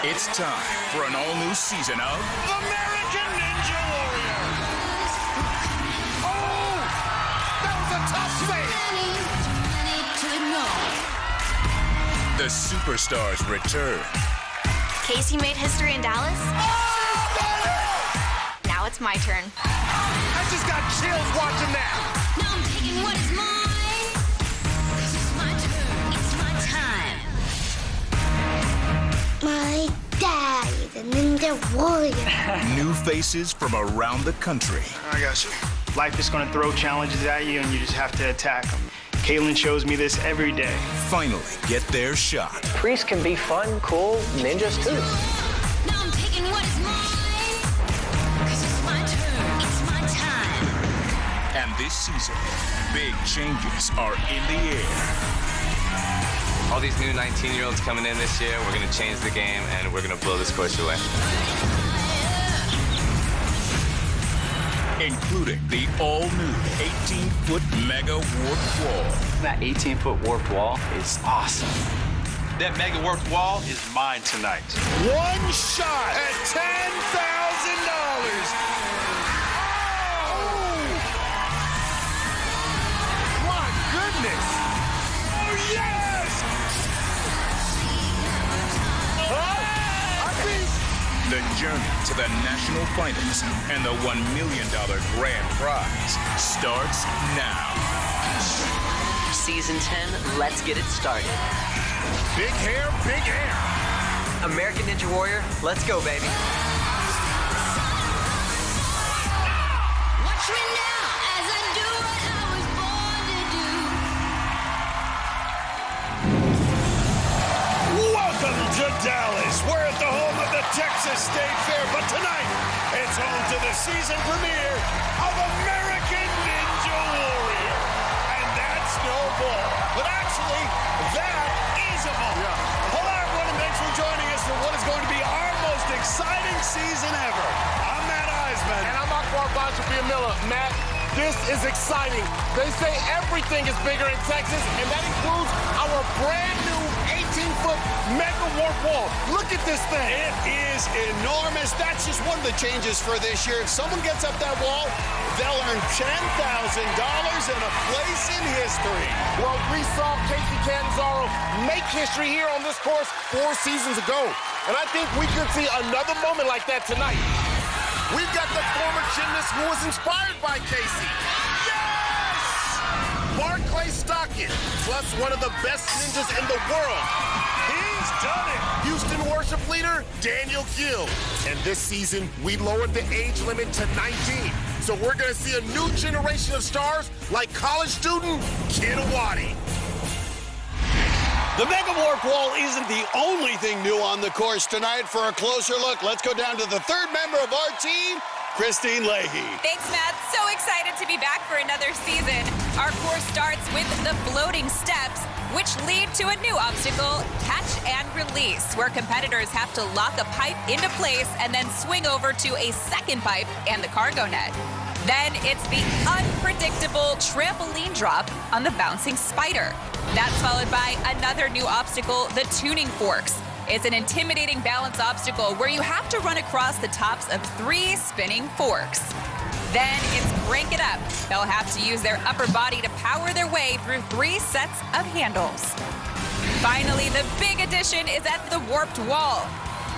It's time for an all-new season of American Ninja Warrior. Oh, that was a tough save. The Superstars return. Casey made history in Dallas. Oh, Now it's my turn. I just got chills watching that. Now I'm taking what is mine. 'Cause it's my turn. It's my time. My dad is a ninja warrior. New faces from around the country. I got you. Life is going to throw challenges at you, and you just have to attack them. Caitlin shows me this every day. Finally get their shot. Priests can be fun, cool, ninjas too. Now I'm taking what is mine. 'Cause it's my turn. It's my time. And this season, big changes are in the air. All these new 19-year-olds coming in this year, we're going to change the game, and we're going to blow this course away. Including the all-new 18-foot mega warped wall. That 18-foot warped wall is awesome. That mega warped wall is mine tonight. One shot at $10,000. Oh! My goodness. Oh, yes! The journey to the national finals and the $1 million grand prize starts now. Season 10, let's get it started. Big hair, big air. American Ninja Warrior, let's go, baby. Watch me now as I do what I was born to do. Welcome to Dallas. We're at the home of the Texas State Fair, but tonight it's home to the season premiere of American Ninja Warrior. And that's no ball, but actually, that is a ball. Hello, everyone, and thanks for joining us for what is going to be our most exciting season ever. I'm Matt Eisman. And I'm Akbar Miller. Matt, this is exciting. They say everything is bigger in Texas, and that includes our brand new 18-foot mega warp wall. Look at this thing. It is enormous. That's just one of the changes for this year. If someone gets up that wall, they'll earn $10,000 and a place in history. Well, we saw Casey Catanzaro make history here on this course 4 seasons ago. And I think we could see another moment like that tonight. We've got the former gymnast who was inspired by Casey. Yes! Barclay Stockton, plus one of the best ninjas in the world. He's done it. Houston worship leader, Daniel Gill. And this season, we lowered the age limit to 19. So we're going to see a new generation of stars like college student Kid Awadi. The Mega Warp Wall isn't the only thing new on the course tonight. For a closer look, let's go down to the third member of our team, Christine Leahy. Thanks, Matt. So excited to be back for another season. Our course starts with the floating steps, which lead to a new obstacle, catch and release, where competitors have to lock a pipe into place and then swing over to a second pipe and the cargo net. Then it's the unpredictable trampoline drop on the bouncing spider. That's followed by another new obstacle, the tuning forks. It's an intimidating balance obstacle where you have to run across the tops of 3 spinning forks. Then it's crank it up. They'll have to use their upper body to power their way through 3 sets of handles. Finally, the big addition is at the warped wall.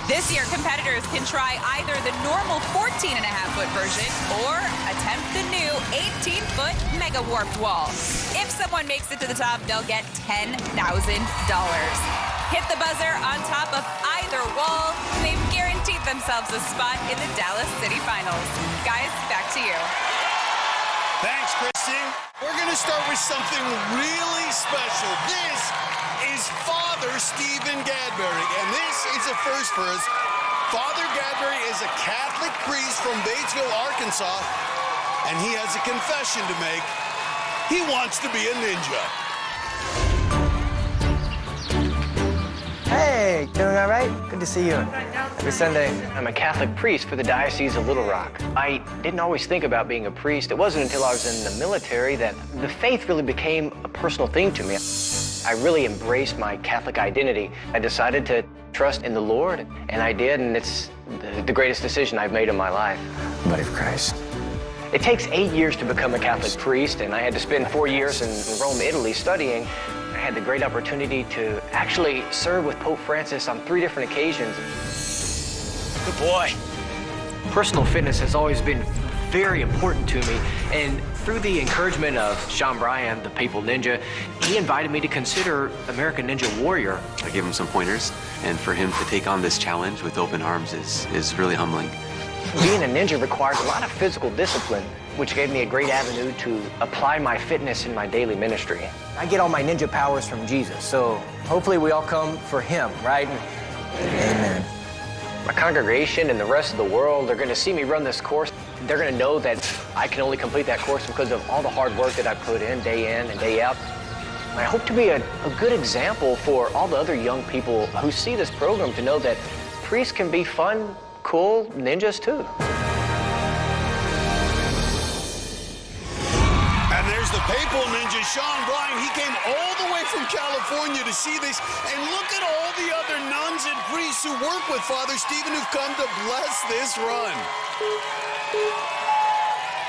This year, competitors can try either the normal 14.5-foot version or attempt the new 18-foot mega warped wall. If someone makes it to the top, they'll get $10,000. Hit the buzzer on top of either wall. They've guaranteed themselves a spot in the Dallas City Finals. Guys, back to you. Thanks, Christine. We're going to start with something really special. This is Father Stephen Gadbury, and this is a first for us. Father Gadbury is a Catholic priest from Batesville, Arkansas, and he has a confession to make. He wants to be a ninja. Hey, doing all right? Good to see you. Happy Sunday. I'm a Catholic priest for the Diocese of Little Rock. I didn't always think about being a priest. It wasn't until I was in the military that the faith really became a personal thing to me. I really embraced my Catholic identity. I decided to trust in the Lord, and I did, and it's the greatest decision I've made in my life. Body of Christ. It takes 8 years to become a Catholic priest, and I had to spend 4 years in Rome, Italy studying. I had the great opportunity to actually serve with Pope Francis on 3 different occasions. Good boy. Personal fitness has always been very important to me, and through the encouragement of Sean Bryan, the Papal Ninja, he invited me to consider American Ninja Warrior. I gave him some pointers, and for him to take on this challenge with open arms is really humbling. Being a ninja requires a lot of physical discipline, which gave me a great avenue to apply my fitness in my daily ministry. I get all my ninja powers from Jesus, so hopefully we all come for him, right? Amen. My congregation and the rest of the world, they're going to see me run this course. They're going to know that I can only complete that course because of all the hard work that I put in and day out. I hope to be a good example for all the other young people who see this program to know that priests can be fun, cool ninjas too. And there's the Papal Ninja, Sean Bryan. He came all the way from California to see this. And look at all the other nuns and priests who work with Father Stephen who've come to bless this run.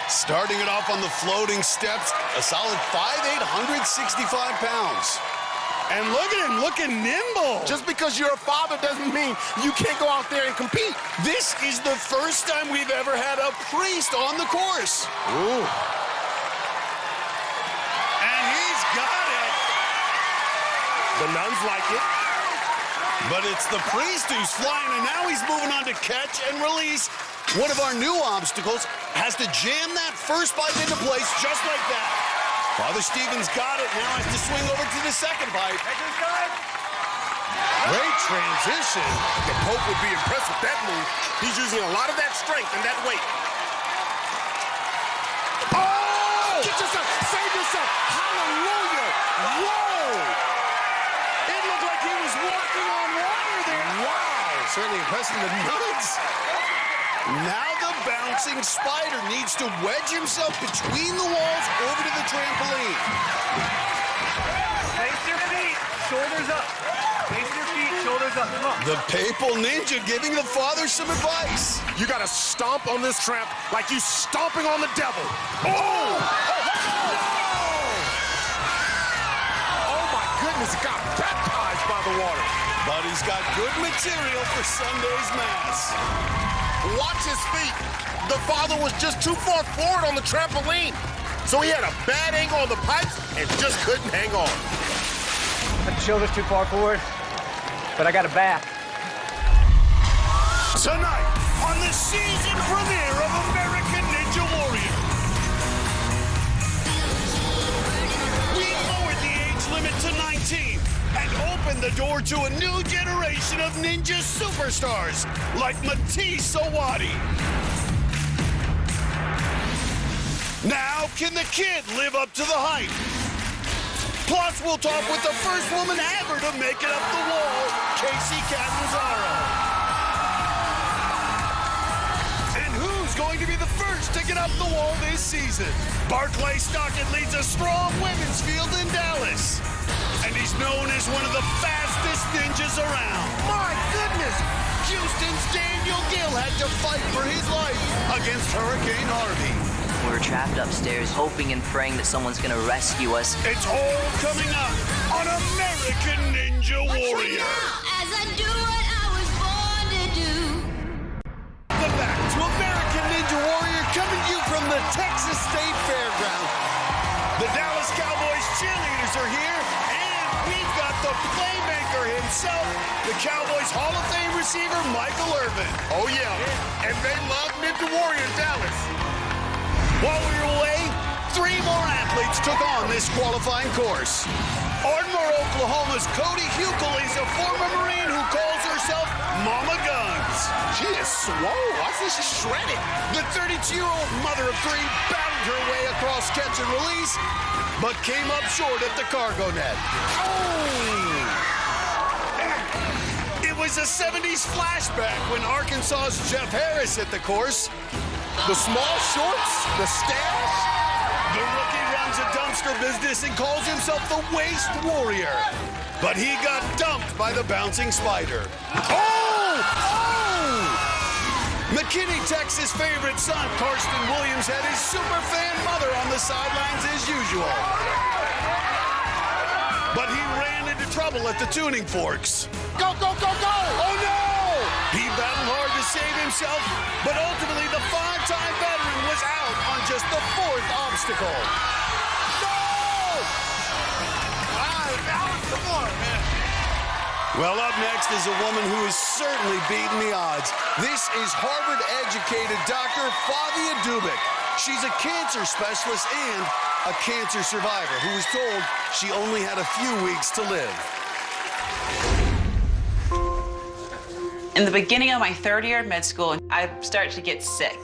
Starting it off on the floating steps, a solid 5'8", 165 pounds. And look at him, looking nimble. Just because you're a father doesn't mean you can't go out there and compete. This is the first time we've ever had a priest on the course. Ooh. And he's got it. The nuns like it. But it's the priest who's flying, and now he's moving on to catch and release. One of our new obstacles has to jam that first bite into place just like that. Father Stephen's got it, now has to swing over to the second bite. Great transition. The Pope would be impressed with that move. He's using a lot of that strength and that weight. Oh! Get yourself, save yourself. Hallelujah. Whoa! It looked like he was walking on water there. Wow, certainly impressing the nuns. Now the bouncing spider needs to wedge himself between the walls over to the trampoline. Face your feet, shoulders up. Face your feet, shoulders up. Come on. The Papal Ninja giving the father some advice. You gotta stomp on this tramp like you stomping on the devil. Oh! Oh my goodness, it got baptized by the water. But he's got good material for Sunday's Mass. Watch his feet. The father was just too far forward on the trampoline. So he had a bad angle on the pipes and just couldn't hang on. The shoulders too far forward, but I got a back. Tonight, on the season premiere of American Ninja Warrior, we lowered the age limit to 19 and opened the door to a new generation of ninja superstars like Matisse Owadi. Now, can the kid live up to the hype? Plus, we'll talk with the first woman ever to make it up the wall, Casey Catanzaro. And who's going to be the first to get up the wall this season? Barclay Stockton leads a strong women's field in Dallas. And he's known as one of the fastest ninjas around. My goodness! Houston's Daniel Gill had to fight for his life against Hurricane Harvey. We're trapped upstairs, hoping and praying that someone's gonna rescue us. It's all coming up on American Ninja Warrior. As I do what I was born to do. Welcome back to American Ninja Warrior, coming to you from the Texas State Fairground. The Dallas Cowboys cheerleaders are here, and we've got the playmaker himself, the Cowboys Hall of Fame receiver, Michael Irvin. Oh yeah, and they love Ninja Warrior in Dallas. While we were away, 3 more athletes took on this qualifying course. Ardmore, Oklahoma's Cody Huckel is a former Marine who calls herself Mama Guns. She is swole. I see she's shredded. The 32-year-old mother of 3 battled her way across catch and release, but came up short at the cargo net. Oh! It was a 70s flashback when Arkansas's Jeff Harris hit the course. The small shorts, the stash. The rookie runs a dumpster business and calls himself the Waste Warrior. But he got dumped by the bouncing spider. Oh! McKinney Texas' favorite son, Karsten Williams, had his super fan mother on the sidelines as usual. But he ran into trouble at the tuning forks. Go, go, go, go! Oh, no! He battled hard to save himself, but ultimately the five-time veteran was out on just the fourth obstacle. No! Come on, man. Well, up next is a woman who has certainly beaten the odds. This is Harvard-educated Dr. Flavia Dubik. She's a cancer specialist and a cancer survivor who was told she only had a few weeks to live. In the beginning of my third year of med school, I started to get sick.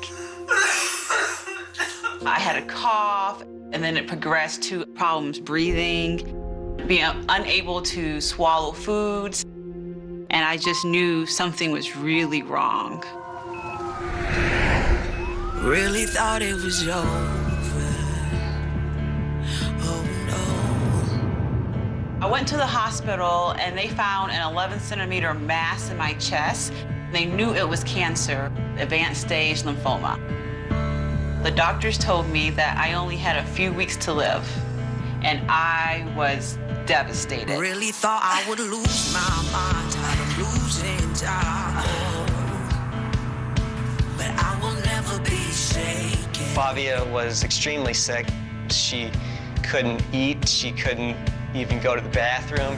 I had a cough, and then it progressed to problems breathing, being unable to swallow foods, and I just knew something was really wrong. Really thought it was over. Oh no. I went to the hospital and they found an 11-centimeter mass in my chest. They knew it was cancer, advanced stage lymphoma. The doctors told me that I only had a few weeks to live, and I was devastated. Really thought I would lose my mind, tired of losing time. But I will never be shaken. Flavia was extremely sick. She couldn't eat. She couldn't even go to the bathroom.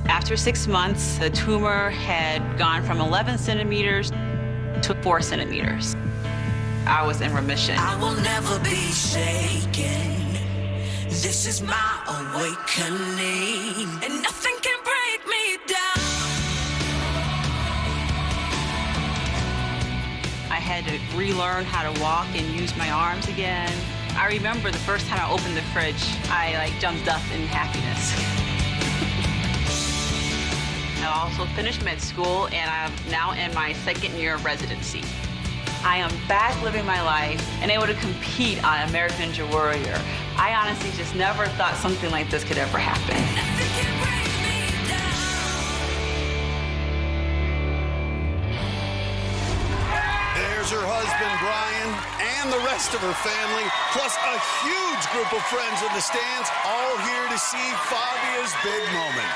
After 6 months, the tumor had gone from 11 centimeters to 4 centimeters. I was in remission. I will never be shaken. This is my awakening, and nothing can break me down. I had to relearn how to walk and use my arms again. I remember the first time I opened the fridge, I jumped up in happiness. I also finished med school, and I'm now in my second year of residency. I am back living my life and able to compete on American Ninja Warrior. I honestly just never thought something like this could ever happen. There's her husband, Brian, and the rest of her family, plus a huge group of friends in the stands, all here to see Flavia's big moment.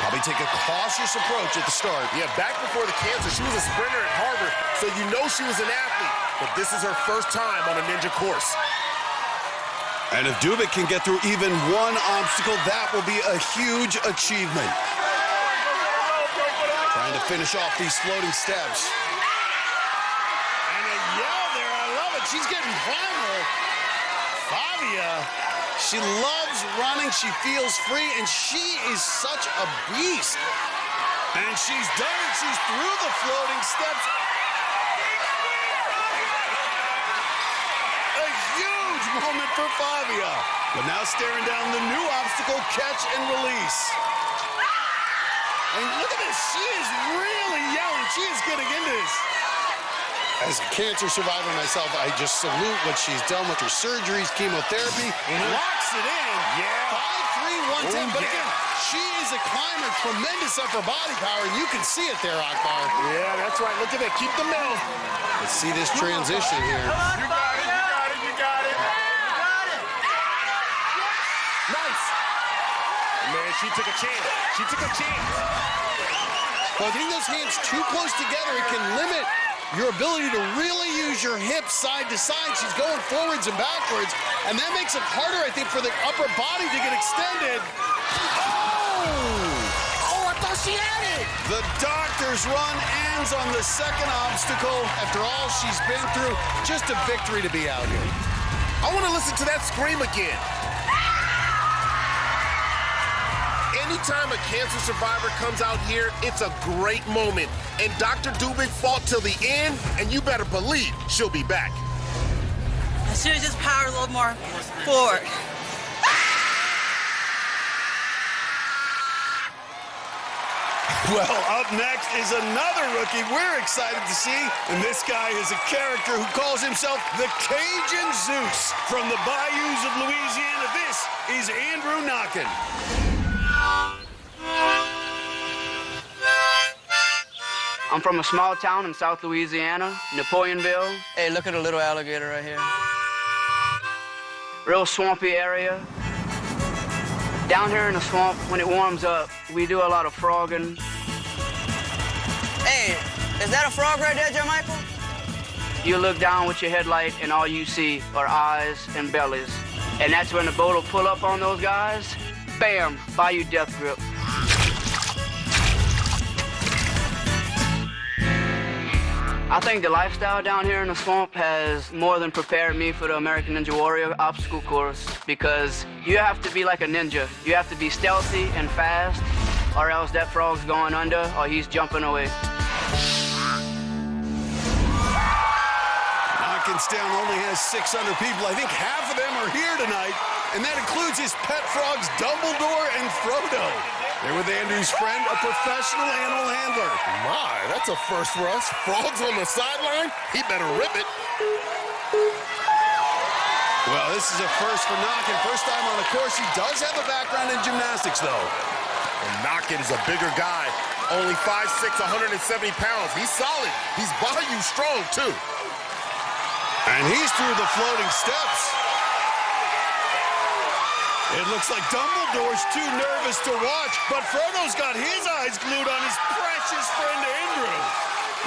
Probably take a cautious approach at the start. Yeah, back before the cancer, she was a sprinter at Harvard, so you know she was an athlete. But this is her first time on a ninja course. And if Dubik can get through even one obstacle, that will be a huge achievement. Trying to finish off these floating steps. And a yell there, I love it. She's getting primal. Flavia, she loves running, she feels free, and she is such a beast. And she's done it, she's through the floating steps. A huge moment for Flavia. But now staring down the new obstacle, catch and release. And look at this, she is really yelling, she is getting into this. As a cancer survivor myself, I just salute what she's done with her surgeries, chemotherapy. Locks it in. Yeah. 5'3", 110. But again, she is a climber, tremendous upper body power, and you can see it there, Akbar. Yeah, that's right. Look at that. Keep the middle. Let's see this transition here. You got it, you got it, you got it. You got it. Nice. Man, she took a chance. She took a chance. Well, getting those hands too close together, it can limit your ability to really use your hips side to side. She's going forwards and backwards, and that makes it harder, I think, for the upper body to get extended. Oh, I thought she had it. The doctor's run ends on the second obstacle. After all she's been through, just a victory to be out here. I want to listen to that scream again. Anytime a cancer survivor comes out here, it's a great moment. And Dr. Dubik fought till the end, and you better believe she'll be back. I should have just powered a little more forward. Well, up next is another rookie we're excited to see, and this guy is a character who calls himself the Cajun Zeus. From the bayous of Louisiana, this is Andrew Knockin. I'm from a small town in South Louisiana, Napoleonville. Hey, look at a little alligator right here. Real swampy area. Down here in the swamp, when it warms up, we do a lot of frogging. Hey, is that a frog right there, Jermichael? You look down with your headlight and all you see are eyes and bellies. And that's when the boat will pull up on those guys. Bam, bayou death grip. I think the lifestyle down here in the swamp has more than prepared me for the American Ninja Warrior obstacle course, because you have to be like a ninja. You have to be stealthy and fast, or else that frog's going under or he's jumping away. Knockinstown only has 600 people. I think half of them are here tonight, and that includes his pet frogs, Dumbledore and Frodo. They're with Andrew's friend, a professional animal handler. My, that's a first for us. Frogs on the sideline? He better rip it. Well, this is a first for Knockin. First time on the course. He does have a background in gymnastics, though. And Knockin is a bigger guy. Only 5'6", 170 pounds. He's solid. He's bayou strong, too. And he's through the floating steps. It looks like Dumbledore's too nervous to watch, but Frodo's got his eyes glued on his precious friend Andrew.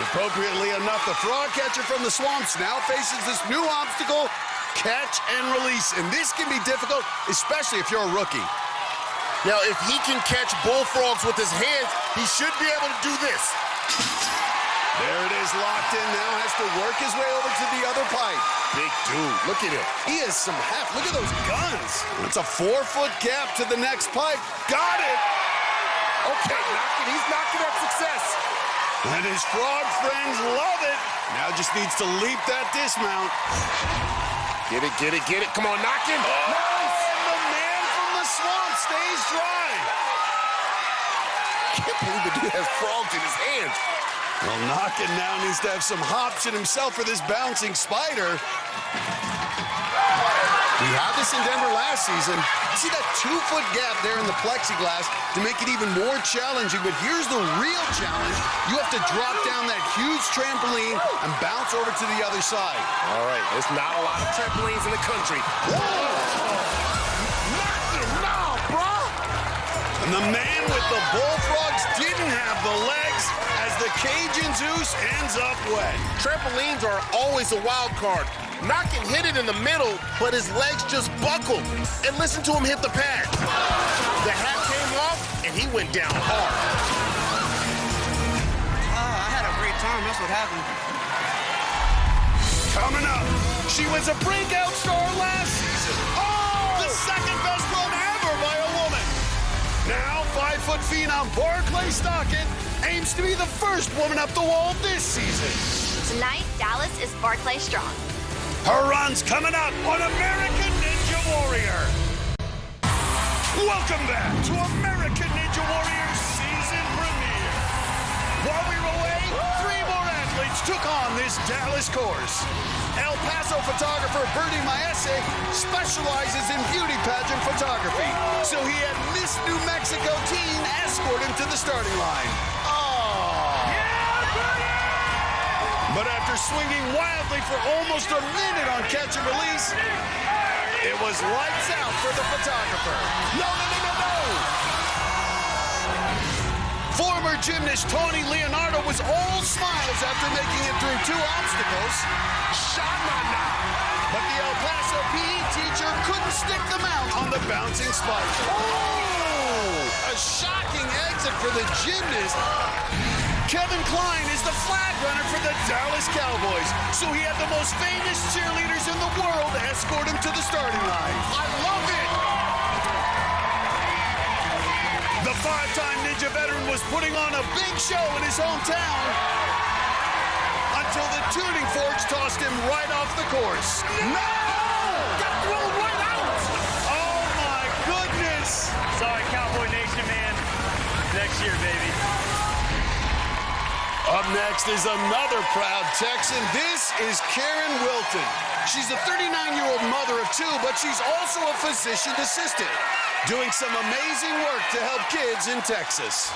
Appropriately enough, the frog catcher from the swamps now faces this new obstacle, catch and release. And this can be difficult, especially if you're a rookie. Now, if he can catch bullfrogs with his hands, he should be able to do this. There it is, locked in now, has to work his way over to the other pipe. Big dude, look at him. He has some heft. Look at those guns. It's a 4-foot gap to the next pipe. Got it. Okay, Knockin, he's knocking at success. And his frog friends love it. Now just needs to leap that dismount. Get it, get it, get it. Come on, Knockin. Oh, nice. And the man from the swamp stays dry. Can't believe the dude has frogs in his hands. Well, Knockin now needs to have some hops in himself for this bouncing spider. We had this in Denver last season. You see that 2-foot gap there in the plexiglass to make it even more challenging. But here's the real challenge. You have to drop down that huge trampoline and bounce over to the other side. All right, there's not a lot of trampolines in the country. Knockin, no, bro. And the man with the bullfrogs didn't have the legs as the Cajun Zeus ends up wet. Trampolines are always a wild card. Knockin hit it in the middle, but his legs just buckled. And listen to him hit the pad. The hat came off, and he went down hard. I had a great time. That's what happened. Coming up, she was a breakout star last season. Oh! The second best run ever by a woman. Now, 5-foot phenom Barclay Stockett aims to be the first woman up the wall this season. Tonight, Dallas is Barclay strong. Her run's coming up on American Ninja Warrior. Welcome back to American Ninja Warrior season premiere. While we were away, 3 more athletes took on this Dallas course. El Paso photographer Bertie Maese specializes in beauty pageant photography, so he had Miss New Mexico teen escort him to the starting line. Oh! Yeah, Bertie! But after swinging wildly for almost a minute on catch and release, it was lights out for the photographer. No, no, no, no, no! Former gymnast Tony Leonardo was all smiles after making it through 2 obstacles. Sha-na-na! But the El Paso PE teacher couldn't stick the mount on the bouncing spike. Oh! A shocking exit for the gymnast. Kevin Klein is the flag runner for the Dallas Cowboys, so he had the most famous cheerleaders in the world escort him to the starting line. I love it! The 5-time Ninja veteran was putting on a big show in his hometown until the tuning forks tossed him right off the course. No! Got thrown right out! Oh, my goodness! Sorry, Cowboy Nation, man. Next year, baby. Up next is another proud Texan. This is Karen Wilton. She's a 39-year-old mother of two, but she's also a physician assistant, doing some amazing work to help kids in Texas.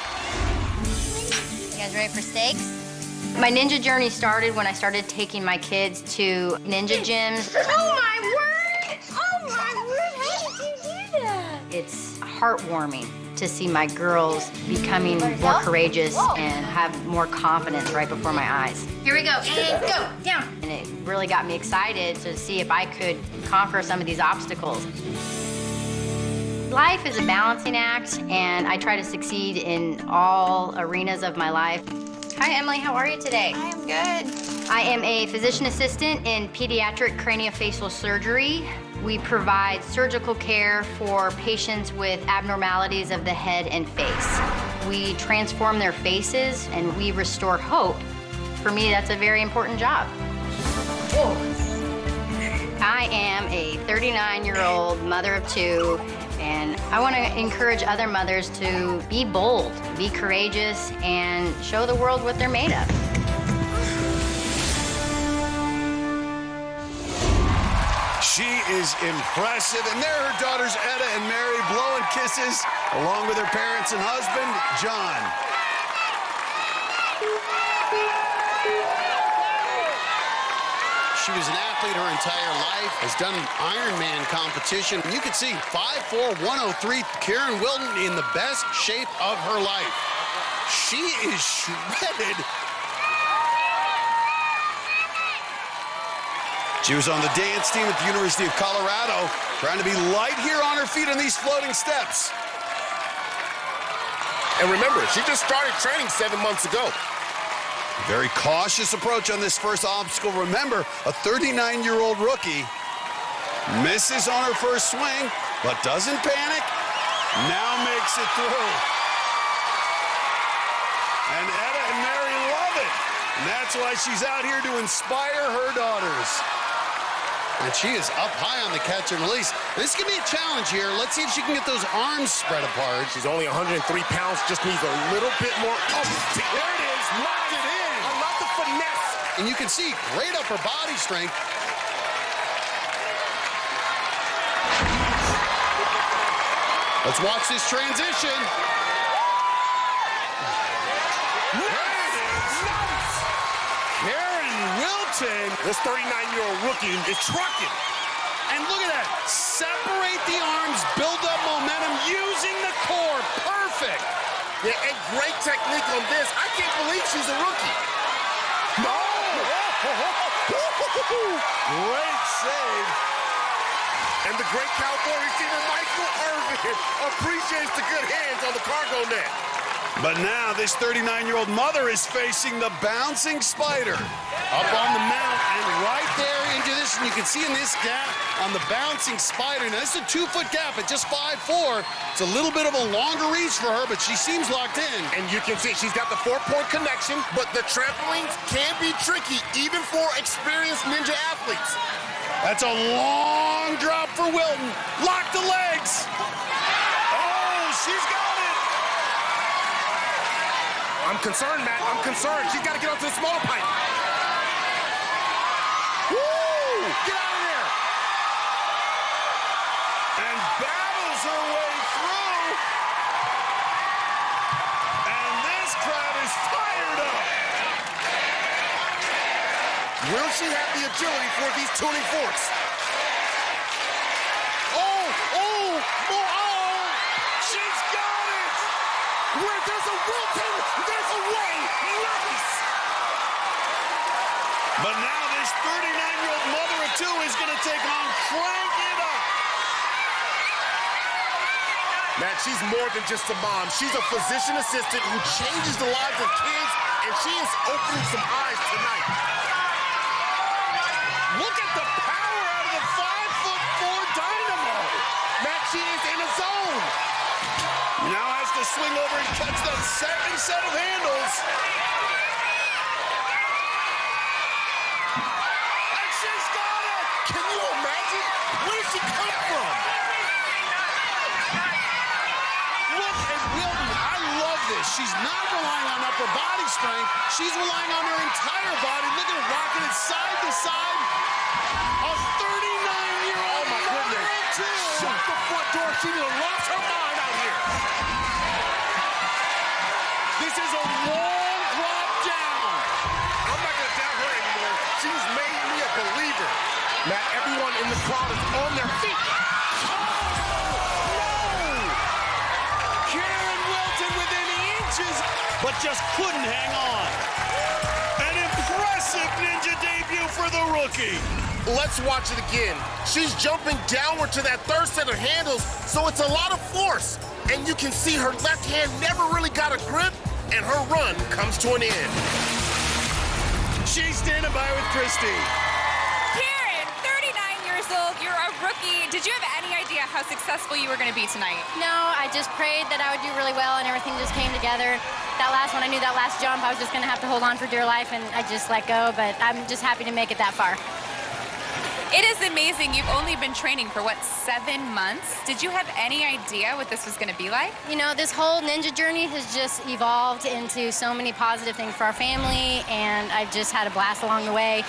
You guys ready for steaks? My ninja journey started when I started taking my kids to ninja gyms. Oh, my word! Oh, my word! How did you do that? It's heartwarming to see my girls becoming more courageous and have more confidence right before my eyes. Here we go. And go. Down. And it really got me excited to see if I could conquer some of these obstacles. Life is a balancing act, and I try to succeed in all arenas of my life. Hi, Emily. How are you today? I am good. I am a physician assistant in pediatric craniofacial surgery. We provide surgical care for patients with abnormalities of the head and face. We transform their faces and we restore hope. For me, that's a very important job. Whoa. I am a 39-year-old mother of two, and I want to encourage other mothers to be bold, be courageous, and show the world what they're made of. She is impressive, and there are her daughters Etta and Mary blowing kisses, along with her parents and husband, John. She was an athlete her entire life, has done Ironman competition. And you can see 5'4", 103, Karen Wilton in the best shape of her life. She is shredded. She was on the dance team at the University of Colorado, trying to be light here on her feet on these floating steps. And remember, she just started training 7 months ago. Very cautious approach on this first obstacle. Remember, a 39-year-old rookie misses on her first swing, but doesn't panic, now makes it through. And Etta and Mary love it. And that's why she's out here to inspire her daughters. And she is up high on the catch and release. This is going to be a challenge here. Let's see if she can get those arms spread apart. She's only 103 pounds, just needs a little bit more. Oh, there it is, locked it in. I love the finesse. And you can see great upper body strength. Let's watch this transition. There it is. Nice. Karen Wilton. This 39-year-old rookie is trucking. And look at that. Separate the arms, build up momentum using the core. Perfect. Yeah, and great technique on this. I can't believe she's a rookie. No. Great save. And the great Cowboy receiver Michael Irvin appreciates the good hands on the cargo net. But now this 39-year-old mother is facing the bouncing spider. Up on the mount and right there into this. And you can see in this gap on the bouncing spider. Now this is a 2-foot gap at just 5'4". It's a little bit of a longer reach for her, but she seems locked in. And you can see she's got the 4-point connection, but the trampolines can be tricky even for experienced ninja athletes. That's a long drop for Wilton. Lock the legs. Oh, she's got it. I'm concerned, Matt. I'm concerned. She's got to get onto the smaller pipe. Woo! Get out of there. And battles her way through. And this crowd is fired up. Will she have the agility for these tuning forks? Oh! She's got it! Where there's a Wilton, there's a way. Nice! But now this 39-year-old mother of two is going to take on Crank It Up. Matt, she's more than just a mom. She's a physician assistant who changes the lives of kids, and she is opening some eyes tonight. Look at the power out of the 5'4" dynamo. Matt, she is in a zone. Now has to swing over and catch that second set of handles. And she's got it! Can you imagine? Where did she come from? Look at Wilton. I love this. she's not relying on upper body strength. She's relying on her entire body. Look at her rocking it side to side. A 39-year-old. Oh, my goodness. Shut the front door. She done lost her mind out here. This is a wall drop down. I'm not going to doubt her anymore. She's made me a believer. Now, everyone in the crowd is on their feet. But just couldn't hang on. An impressive ninja debut for the rookie. Let's watch it again. She's jumping downward to that third set of handles, so it's a lot of force. And you can see her left hand never really got a grip, and her run comes to an end. She's standing by with Christy. Karen, 39 years old, you're a rookie. Did you have any idea how successful you were going to be tonight? No, I just prayed that I would do really well and everything just came together. That last one, I knew that last jump, I was just going to have to hold on for dear life, and I just let go, but I'm just happy to make it that far. It is amazing. You've only been training for, what, 7 months? Did you have any idea what this was going to be like? You know, this whole ninja journey has just evolved into so many positive things for our family, and I've just had a blast along the way.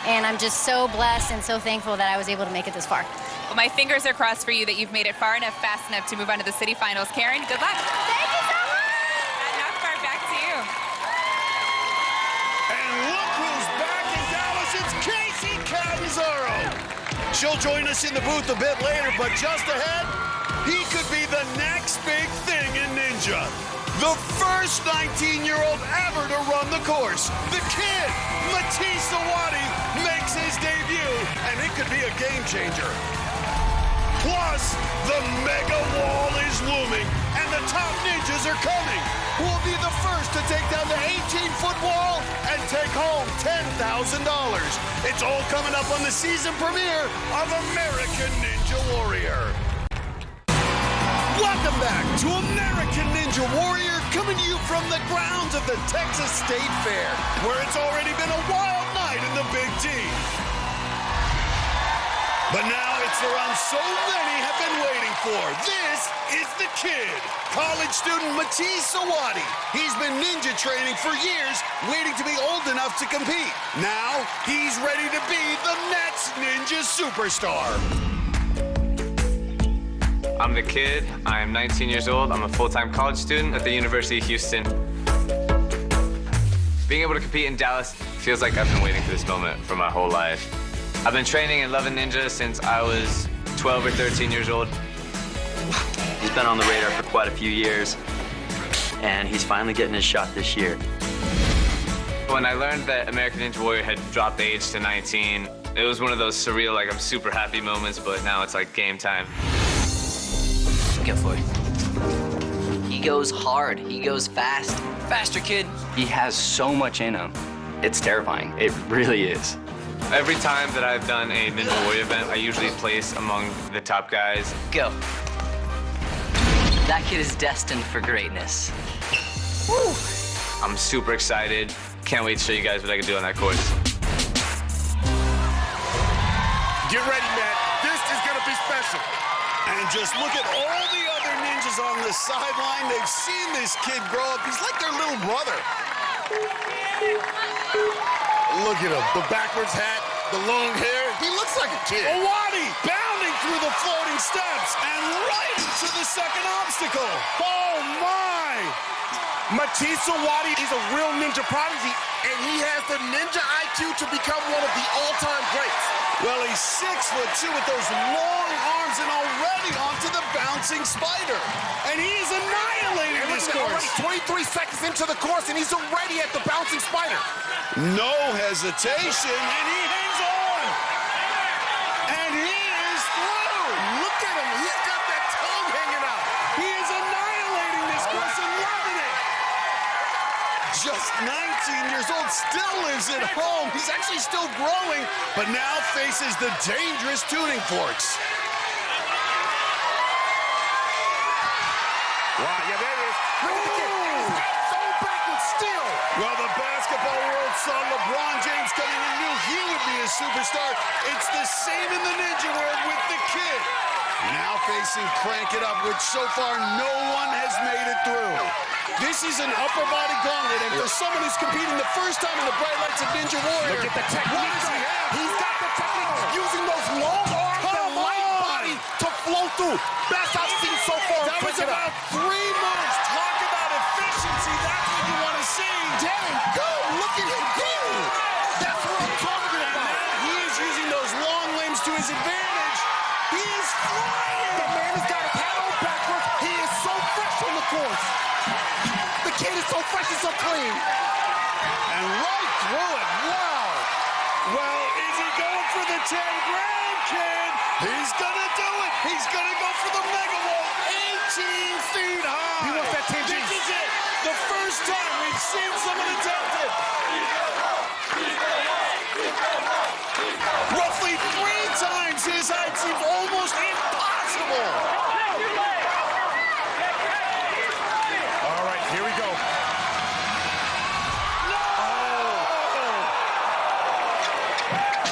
And I'm just so blessed and so thankful that I was able to make it this far. Well, my fingers are crossed for you that you've made it far enough, fast enough to move on to the city finals. Karen, good luck. Thank you so much. Enough far back to you. And look who's back in Dallas. It's Casey Catanzaro. She'll join us in the booth a bit later, but just ahead, he could be the next big thing in ninja. The first 19-year-old ever to run the course. The kid, Matisse Sawadi, makes his debut, and it could be a game changer. Plus, the mega wall is looming, and the top ninjas are coming. Who will be the first to take down the 18-foot wall and take home $10,000? It's all coming up on the season premiere of American Ninja Warrior. Welcome back to American Ninja Warrior, coming to you from the grounds of the Texas State Fair, where it's already been a wild night in the Big T. But now it's the run so many have been waiting for. This is the kid, college student Matisse Sawadi. He's been ninja training for years, waiting to be old enough to compete. Now he's ready to be the next ninja superstar. I'm the kid. I am 19 years old. I'm a full-time college student at the University of Houston. Being able to compete in Dallas feels like I've been waiting for this moment for my whole life. I've been training and loving ninja since I was 12 or 13 years old. He's been on the radar for quite a few years, and he's finally getting his shot this year. When I learned that American Ninja Warrior had dropped the age to 19, it was one of those surreal, like I'm super happy moments, but now it's like game time. Go for it. He goes hard. He goes fast. Faster, kid. He has so much in him. It's terrifying. It really is. Every time that I've done a Ninja Warrior event, I usually place among the top guys. Go. That kid is destined for greatness. Woo. I'm super excited. Can't wait to show you guys what I can do on that course. Get ready, man. This is going to be special. And just look at all the other ninjas on the sideline. They've seen this kid grow up. He's like their little brother. Look at him. The backwards hat, the long hair. He looks like a kid. Sawadi bounding through the floating steps and right into the second obstacle. Oh, my. Matisse Sawadi is a real ninja prodigy, and he has the ninja IQ to become one of the all-time greats. Well, he's 6'2" with those long arms and already onto the bouncing spider. And he is annihilating this course. Already 23 seconds into the course, and he's already at the bouncing spider. No hesitation, and he hangs on. And he is through. Look at him. He's got that tongue hanging out. He is annihilating this course and loving it. Just 19 years old, still lives at home. He's actually still growing, but now faces the dangerous tuning forks. Wow, yeah, there it is. Look at the kid. He's got so backwards still. Well, the basketball world saw LeBron James coming and knew he would be a superstar. It's the same in the Ninja world with the kid. Now facing Crank It Up, which so far no one has made it through. This is an upper body gauntlet, and for someone who's competing the first time in the bright lights of Ninja Warrior, Look at the technique. what does he have? He's got the technique. Using those long arms and light body to flow through. Best I've seen so far. That was about 3 moves. Talk about efficiency. That's what you want to see. Damn, go. Look at him go. That's what I'm talking about. He is using those long limbs to his advantage. He is flying. The man has got his hat on backwards. He is so fresh on the course. The kid is so fresh and so clean. And right through it. Wow. Well, is he going for the 10 grand, kid? He's going to do it. He's going to go for the mega wall. 18 feet high. He wants that 10 G. This is it. The first time we've seen someone attempt it. Roughly 3 times his height seems almost impossible. All right, here we go.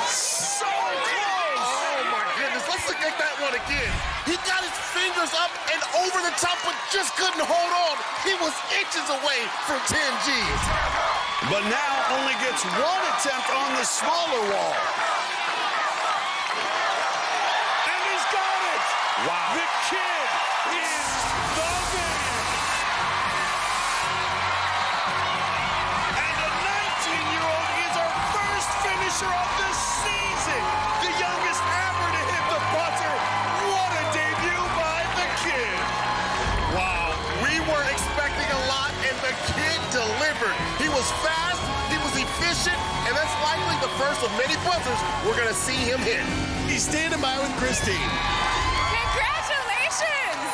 So close. Oh, my goodness. Let's look at that one again. He got his fingers up and over the top, but just couldn't hold on. He was inches away from 10 Gs. But now only gets 1 attempt on the smaller wall. And he's got it. Wow. The kid is the man. And a 19-year-old is our first finisher of the season. The youngest ever to hit the buzzer. What a debut by the kid. Wow. We were expecting a lot, and the kid delivered. He was fast, he was efficient, and that's likely the first of many buzzers we're going to see him hit. He's standing by with Christine. Congratulations!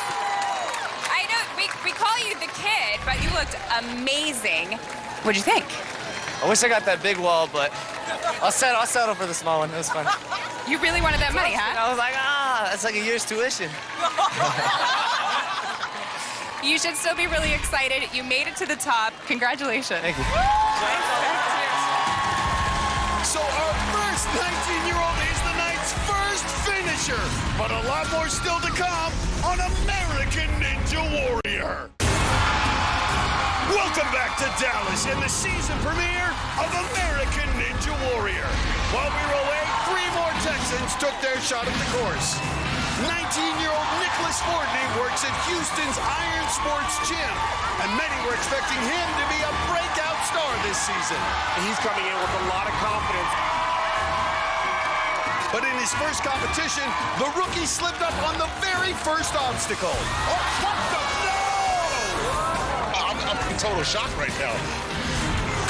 I know we call you the kid, but you looked amazing. What'd you think? I wish I got that big wall, but I'll settle for the small one. It was fun. You really wanted that money, huh? I was like, that's like a year's tuition. You should still be really excited. You made it to the top. Congratulations. Thank you. So our first 19-year-old is the night's first finisher, but a lot more still to come on American Ninja Warrior. Welcome back to Dallas and the season premiere of American Ninja Warrior. While we were away, 3 more Texans took their shot at the course. 19-year-old Nicholas Fortney works at Houston's Iron Sports Gym, and many were expecting him to be a breakout star this season. He's coming in with a lot of confidence. But in his first competition, the rookie slipped up on the very first obstacle. Oh, what the? No! I'm in total shock right now.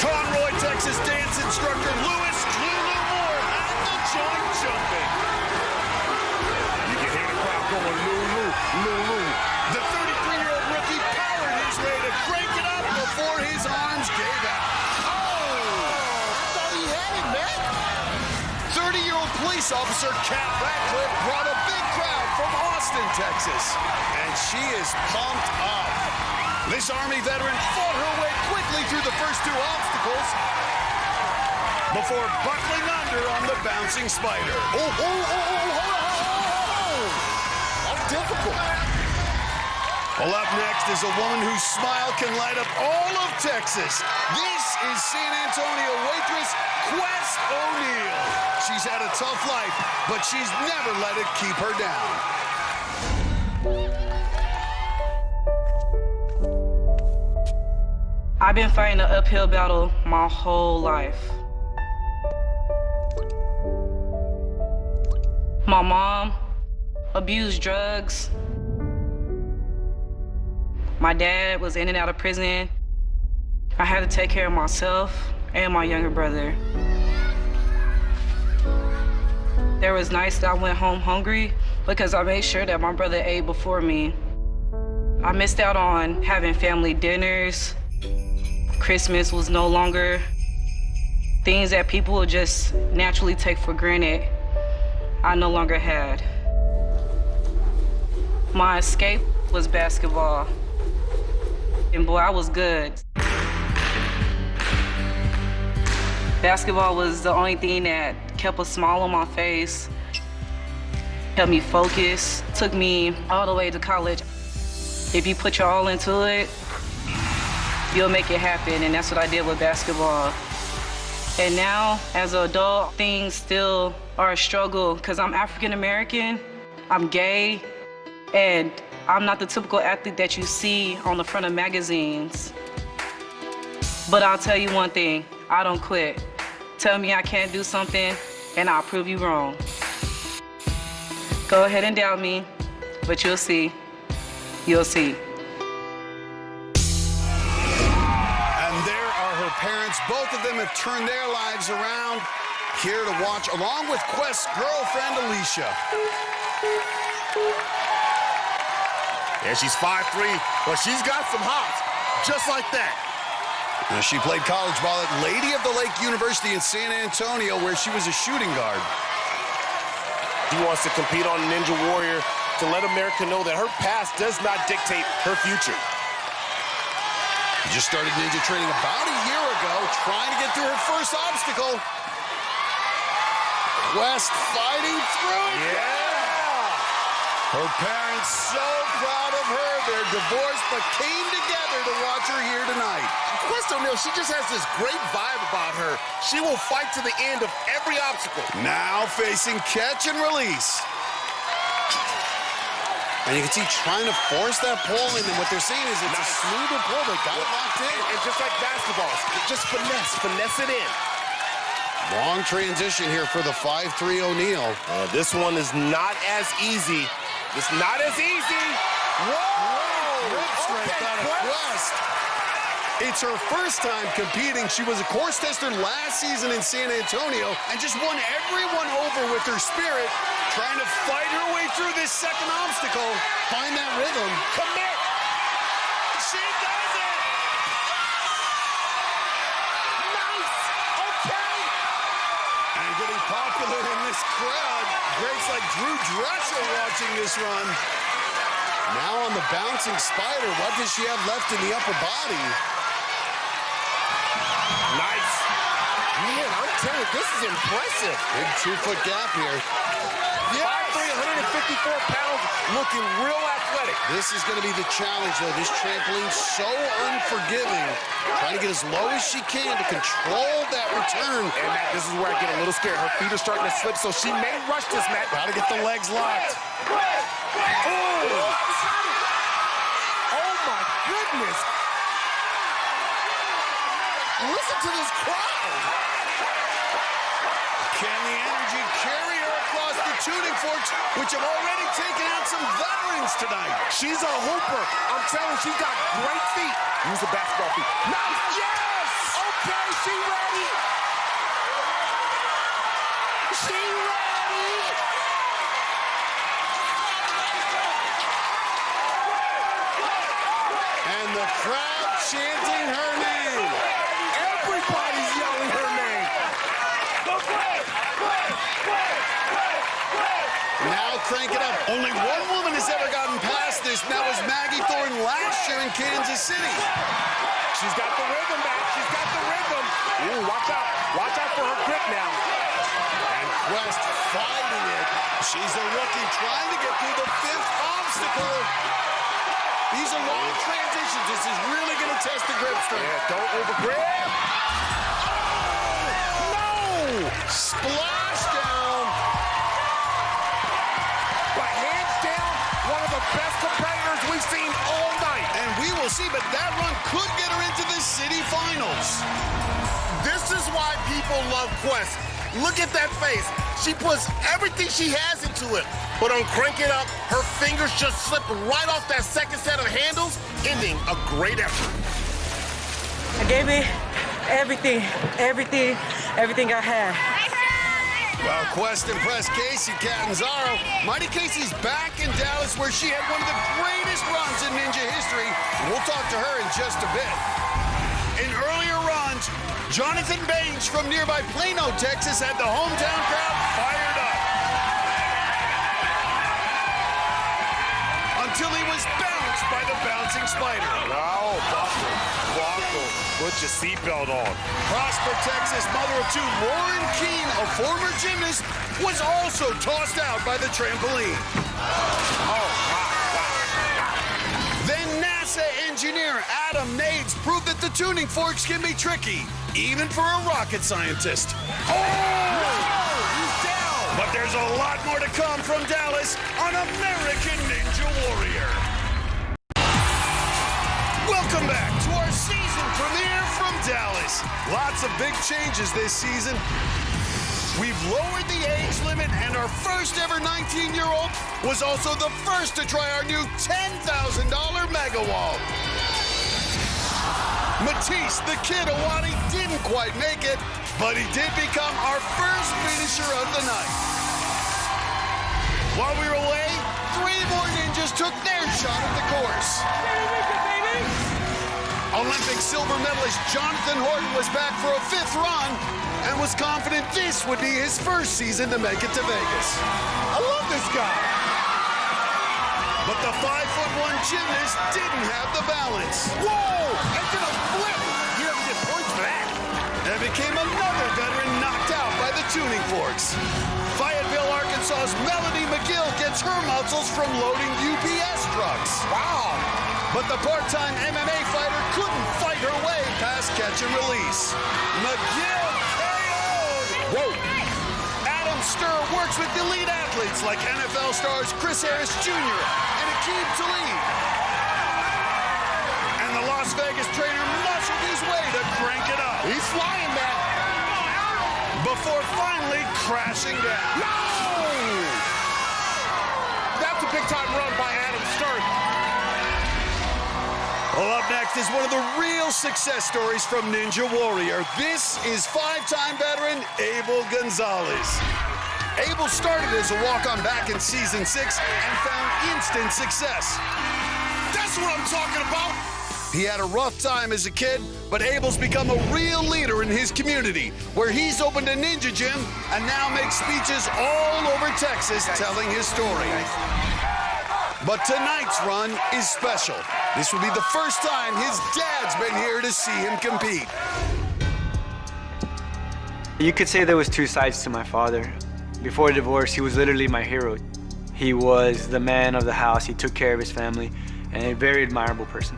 Conroy, Texas dance instructor Louis Lulu Moore had the joint jumping. You can hear the crowd going, Lulu, Lulu. The 33-year-old rookie powered his way to break it up before his arms gave out. Thought he had it, man. 30-year-old police officer Kat Ratcliffe brought a big crowd from Austin, Texas. And she is pumped up. This Army veteran fought her way quickly through the first 2 obstacles before buckling under on the bouncing spider. That's difficult. Well, up next is a woman whose smile can light up all of Texas. This is San Antonio waitress Quest O'Neal. She's had a tough life, but she's never let it keep her down. I've been fighting an uphill battle my whole life. My mom abused drugs. My dad was in and out of prison. I had to take care of myself and my younger brother. There was nights that I went home hungry because I made sure that my brother ate before me. I missed out on having family dinners. Christmas was no longer things that people would just naturally take for granted. I no longer had. My escape was basketball. And boy, I was good. Basketball was the only thing that kept a smile on my face, helped me focus, took me all the way to college. If you put your all into it, you'll make it happen, and that's what I did with basketball. And now, as an adult, things still are a struggle because I'm African American, I'm gay, and I'm not the typical athlete that you see on the front of magazines. But I'll tell you one thing, I don't quit. Tell me I can't do something, and I'll prove you wrong. Go ahead and doubt me, but you'll see. You'll see. And there are her parents. Both of them have turned their lives around. Here to watch, along with Quest's girlfriend, Alicia. Yeah, she's 5'3", but she's got some hops, just like that. Now, she played college ball at Lady of the Lake University in San Antonio, where she was a shooting guard. She wants to compete on Ninja Warrior to let America know that her past does not dictate her future. She just started ninja training about a year ago, trying to get through her first obstacle. Quest fighting through it. Yeah! Her parents so proud of her. They're divorced, but came together to watch her here tonight. Quest O'Neal, she just has this great vibe about her. She will fight to the end of every obstacle. Now facing catch and release. And you can see trying to force that pull, and then what they're saying is it's a smoother pull. They got it locked in. And just like basketball, just finesse it in. Long transition here for the 5'3" O'Neal. This one is not as easy. It's not as easy. Whoa! Grip strength out of Quest. It's her first time competing. She was a course tester last season in San Antonio and just won everyone over with her spirit, trying to fight her way through this second obstacle. Find that rhythm. Commit! She does it! Nice! Okay! And getting popular in this crowd. Greats like Drew Drexel watching this run. Now on the bouncing spider, what does she have left in the upper body? Nice. Man, I'm telling you, this is impressive. Big 2-foot gap here. Yes! 354 pounds, looking real athletic. This is going to be the challenge, though. This trampoline's so unforgiving. Trying to get as low as she can to control that return. And Matt, this is where I get a little scared. Her feet are starting to slip, so she may rush this, Matt. Got to get the legs locked. Oh, my goodness. Listen to this crowd. Can the energy carry her across the tuning forks, which have already taken out some veterans tonight? She's a hooper. I'm telling you, she's got great feet. Use the basketball feet. Nice. Yes! Okay, she ready. She ready. And the crowd chanting her name. Everybody's yelling her name. Now crank it up. Only one woman has ever gotten past this, and that was Maggie Thornton last year in Kansas City. She's got the rhythm back. She's got the rhythm. Ooh, watch out. Watch out for her grip now. And Quest fighting it. She's a rookie trying to get through the fifth obstacle. These are long transitions. This is really going to test the grip strength. Yeah, don't overgrip. No! Splash down. But hands down, one of the best competitors we've seen all night. And we will see, but that run could get her into the city finals. This is why people love Quest. Look at that face. She puts everything she has into it. But on Crank It Up, her fingers just slip right off that second set of handles, ending a great effort. I gave it everything I had. Well, Quest impressed Casey Catanzaro. Mighty Casey's back in Dallas, where she had one of the greatest runs in ninja history. We'll talk to her in just a bit. In earlier runs, Jonathan Baines from nearby Plano, Texas, had the hometown crowd fired up. Until he was bounced by the bouncing spider. Oh, Buster. uncle. Put your seatbelt on. Prosper, Texas, mother of two, Lauren Keene, a former gymnast, was also tossed out by the trampoline. Then NASA engineer Adam Nades proved that the tuning forks can be tricky, even for a rocket scientist. He's down! But there's a lot more to come from Dallas on American Ninja Warrior. Welcome back to our season premiere from Dallas. Lots of big changes this season. We've lowered the age limit, and our first ever 19-year-old was also the first to try our new $10,000 mega wall. Matisse, the kid Awani, didn't quite make it, but he did become our first finisher of the night. While we were away, 3 more ninjas took their shot at the course. Olympic silver medalist Jonathan Horton was back for a 5th run and was confident this would be his first season to make it to Vegas. I love this guy. But the 5'1" gymnast didn't have the balance. Whoa! Into the flip! He doesn't get points for that. And became another veteran knocked out by the tuning forks. Fayetteville, Arkansas's Melody McGill gets her muscles from loading UPS trucks. Wow! But the part-time MMA fighter couldn't fight her way past catch and release. McGill KO'd! Whoa! Adam Sturr works with elite athletes like NFL stars Chris Harris Jr. and Aqib Talib. And the Las Vegas trainer muscled his way to crank it up. He's flying back. Before finally crashing down. No! That's a big-time run by Adam Sturr. Well, up next is one of the real success stories from Ninja Warrior. This is 5-time veteran Abel Gonzalez. Abel started as a walk-on back in season 6 and found instant success. That's what I'm talking about. He had a rough time as a kid, but Abel's become a real leader in his community, where he's opened a ninja gym and now makes speeches all over Texas telling his story. But tonight's run is special. This will be the first time his dad's been here to see him compete. You could say there was 2 sides to my father. Before divorce, he was literally my hero. He was the man of the house. He took care of his family, and a very admirable person.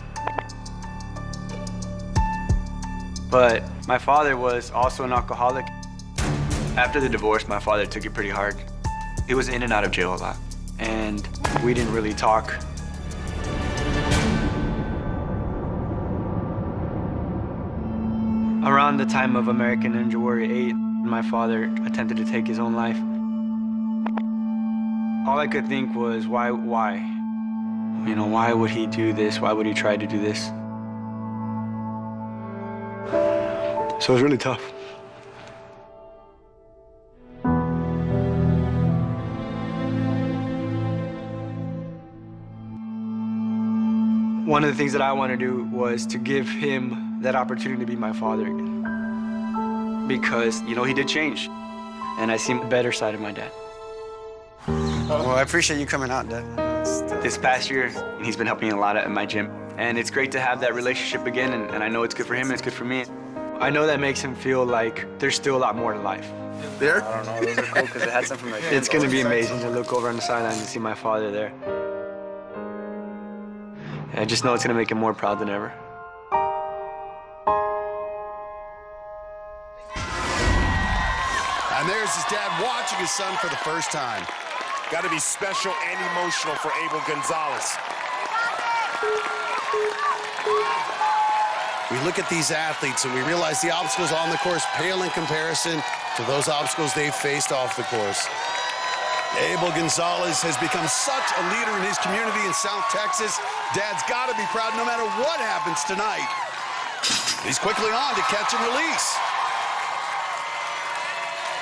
But my father was also an alcoholic. After the divorce, my father took it pretty hard. He was in and out of jail a lot, and we didn't really talk. Around the time of American Ninja Warrior 8, my father attempted to take his own life. All I could think was, why? You know, why would he do this? Why would he try to do this? So it was really tough. One of the things that I wanted to do was to give him that opportunity to be my father again. Because, you know, he did change. And I seen the better side of my dad. Well, I appreciate you coming out, Dad. This past year, he's been helping me a lot at my gym. And it's great to have that relationship again, and I know it's good for him and it's good for me. I know that makes him feel like there's still a lot more to life. There? I don't know, those are cool because it had something like that. It's gonna be amazing to look over on the sideline and see my father there. I just know it's gonna make him more proud than ever. And there's his dad watching his son for the first time. Got to be special and emotional for Abel Gonzalez. We look at these athletes and we realize the obstacles on the course pale in comparison to those obstacles they've faced off the course. Abel Gonzalez has become such a leader in his community in South Texas. Dad's got to be proud no matter what happens tonight. He's quickly on to catch and release.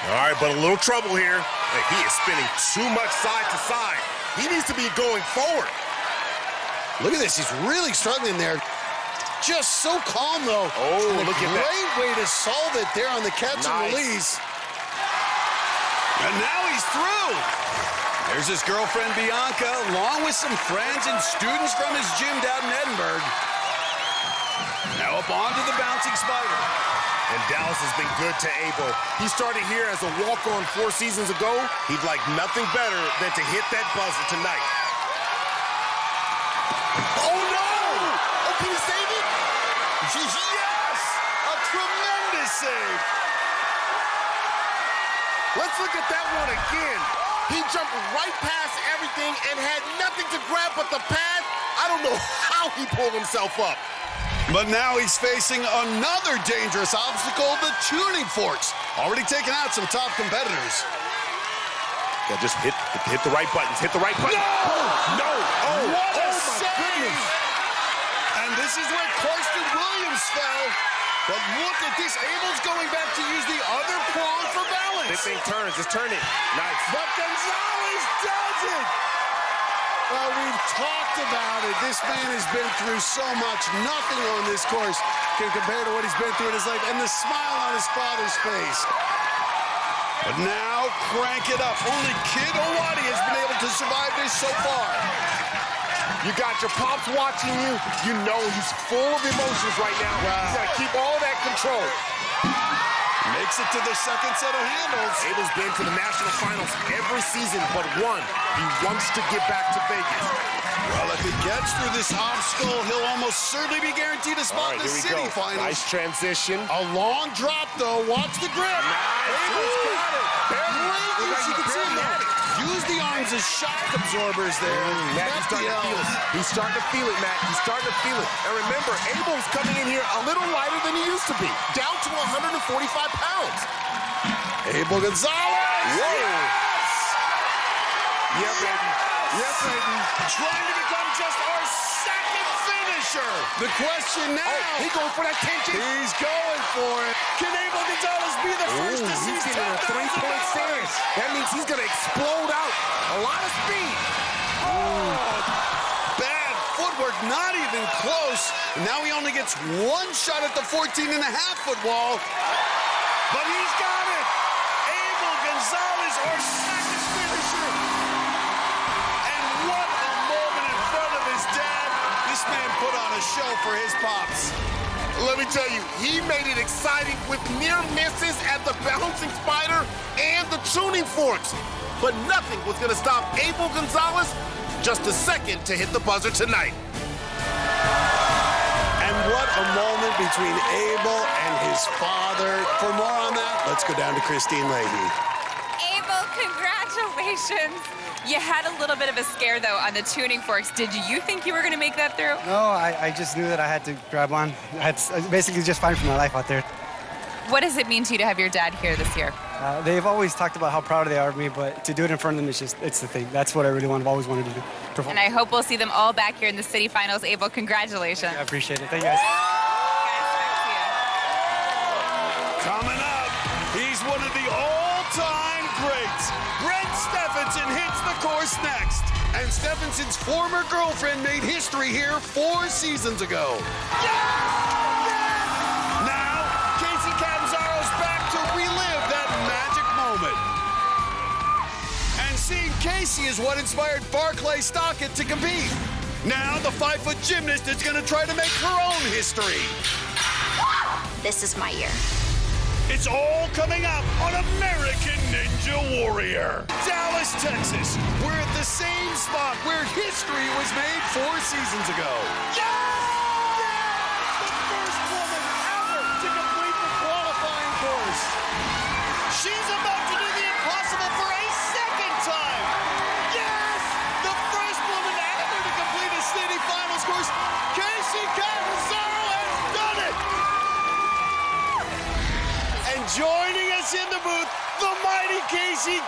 All right, but a little trouble here. He is spinning too much side to side. He needs to be going forward. Look at this. He's really struggling there. Just so calm, though. Oh, look at that. Great way to solve it there on the catch and release. And now he's through. There's his girlfriend, Bianca, along with some friends and students from his gym down in Edinburgh. Now Up onto the bouncing spider. And Dallas has been good to Abel. He started here as a walk-on 4 seasons ago. He'd like nothing better than to hit that buzzer tonight. Oh, no! Oh, can he save it? Yes! A tremendous save. Let's look at that one again. He jumped right past everything and had nothing to grab but the pad. I don't know how he pulled himself up. But now he's facing another dangerous obstacle, the tuning forks. Already taken out some top competitors. Yeah, just hit the right buttons. Hit the right buttons. No! No! Oh, What a my save! goodness. And this is where Karsten Williams fell. But look at this. Abel's going back to use the other prong for balance. This thing turns. It's turning. Nice. But Gonzalez does it! Well, we've talked about it. This man has been through so much. Nothing on this course can compare to what he's been through in his life. And the smile on his father's face. But now, crank it up. Only Kid Owati has been able to survive this so far. You got your pops watching you. You know he's full of emotions right now. He's got to keep all that control. Makes it to the second set of handles. Abel's been to the national finals every season but one. He wants to get back to Vegas. Well, if he gets through this obstacle, he'll almost certainly be guaranteed a spot in the city finals. Nice transition. A long drop, though. Watch the grip. Abel's got it. Great use. You can see him. Use the arms as shock absorbers there. Matt, he's starting to feel it. He's starting to feel it, Matt. He's starting to feel it. And remember, Abel's coming in here a little lighter than he used to be. Down to 145 pounds. Abel Gonzalez. Whoa. Yes! Yeah, baby. Yes, baby. Trying to become just our second finisher. The question now. Oh, he's going for that 10G. He's going for it. Can Abel Gonzalez be the first to see he's getting a 3-point series. That means he's going to explode out. A lot of speed. Bad footwork, not even close. And now he only gets one shot at the 14.5-foot wall. But he's got it. Abel Gonzalez, our second finisher. And what a moment in front of his dad. This man put on a show for his pops. Let me tell you, he made it exciting with near misses at the bouncing spider and the tuning forks. But nothing was going to stop Abel Gonzalez. Just a second to hit the buzzer tonight. And what a moment between Abel and his father. For more on that, let's go down to Christine Leahy. Abel, congratulations. You had a little bit of a scare, though, on the tuning forks. Did you think you were going to make that through? No, I just knew that I had to grab one. I basically just fighting for my life out there. What does it mean to you to have your dad here this year? They've always talked about how proud they are of me, but to do it in front of them, it's the thing. That's what I really always wanted to do. Perform. And I hope we'll see them all back here in the city finals. Abel, congratulations. I appreciate it. Thank you, guys. Coming up, he's one of the all-time greats. Brent Stephenson hits the course next. And Stephenson's former girlfriend made history here 4 seasons ago. Now, Casey Catanzaro's back to relive that magic moment. And seeing Casey is what inspired Barclay Stockett to compete. Now, the 5-foot gymnast is going to try to make her own history. This is my year. It's all coming up on American Ninja Warrior. Dallas, Texas. We're at the same spot where history was made 4 seasons ago. Yeah! The first woman ever to complete the qualifying course. She's about to do the impossible for a second time. Yes! The first woman ever to complete a city finals course. Casey Catanzaro has done it! And joining us in the booth, the mighty Casey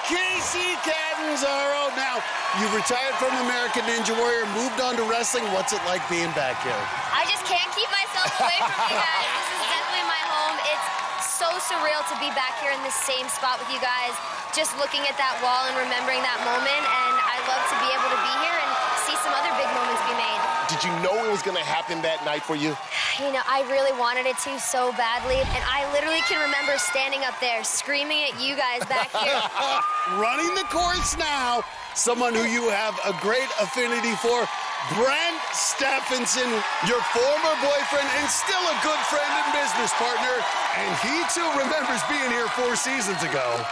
Catanzaro. Now, you retired from American Ninja Warrior, moved on to wrestling. What's it like being back here? I just can't keep myself away from you guys. This is definitely my home. It's so surreal to be back here in the same spot with you guys, just looking at that wall and remembering that moment. And I love to be able to be here and see some other big moments be made. Did you know it was going to happen that night for you? You know, I really wanted it to so badly. And I literally can remember standing up there screaming at you guys back here. Running the course now, someone who you have a great affinity for, Brent Stephenson, your former boyfriend and still a good friend and business partner, and he too remembers being here 4 seasons ago.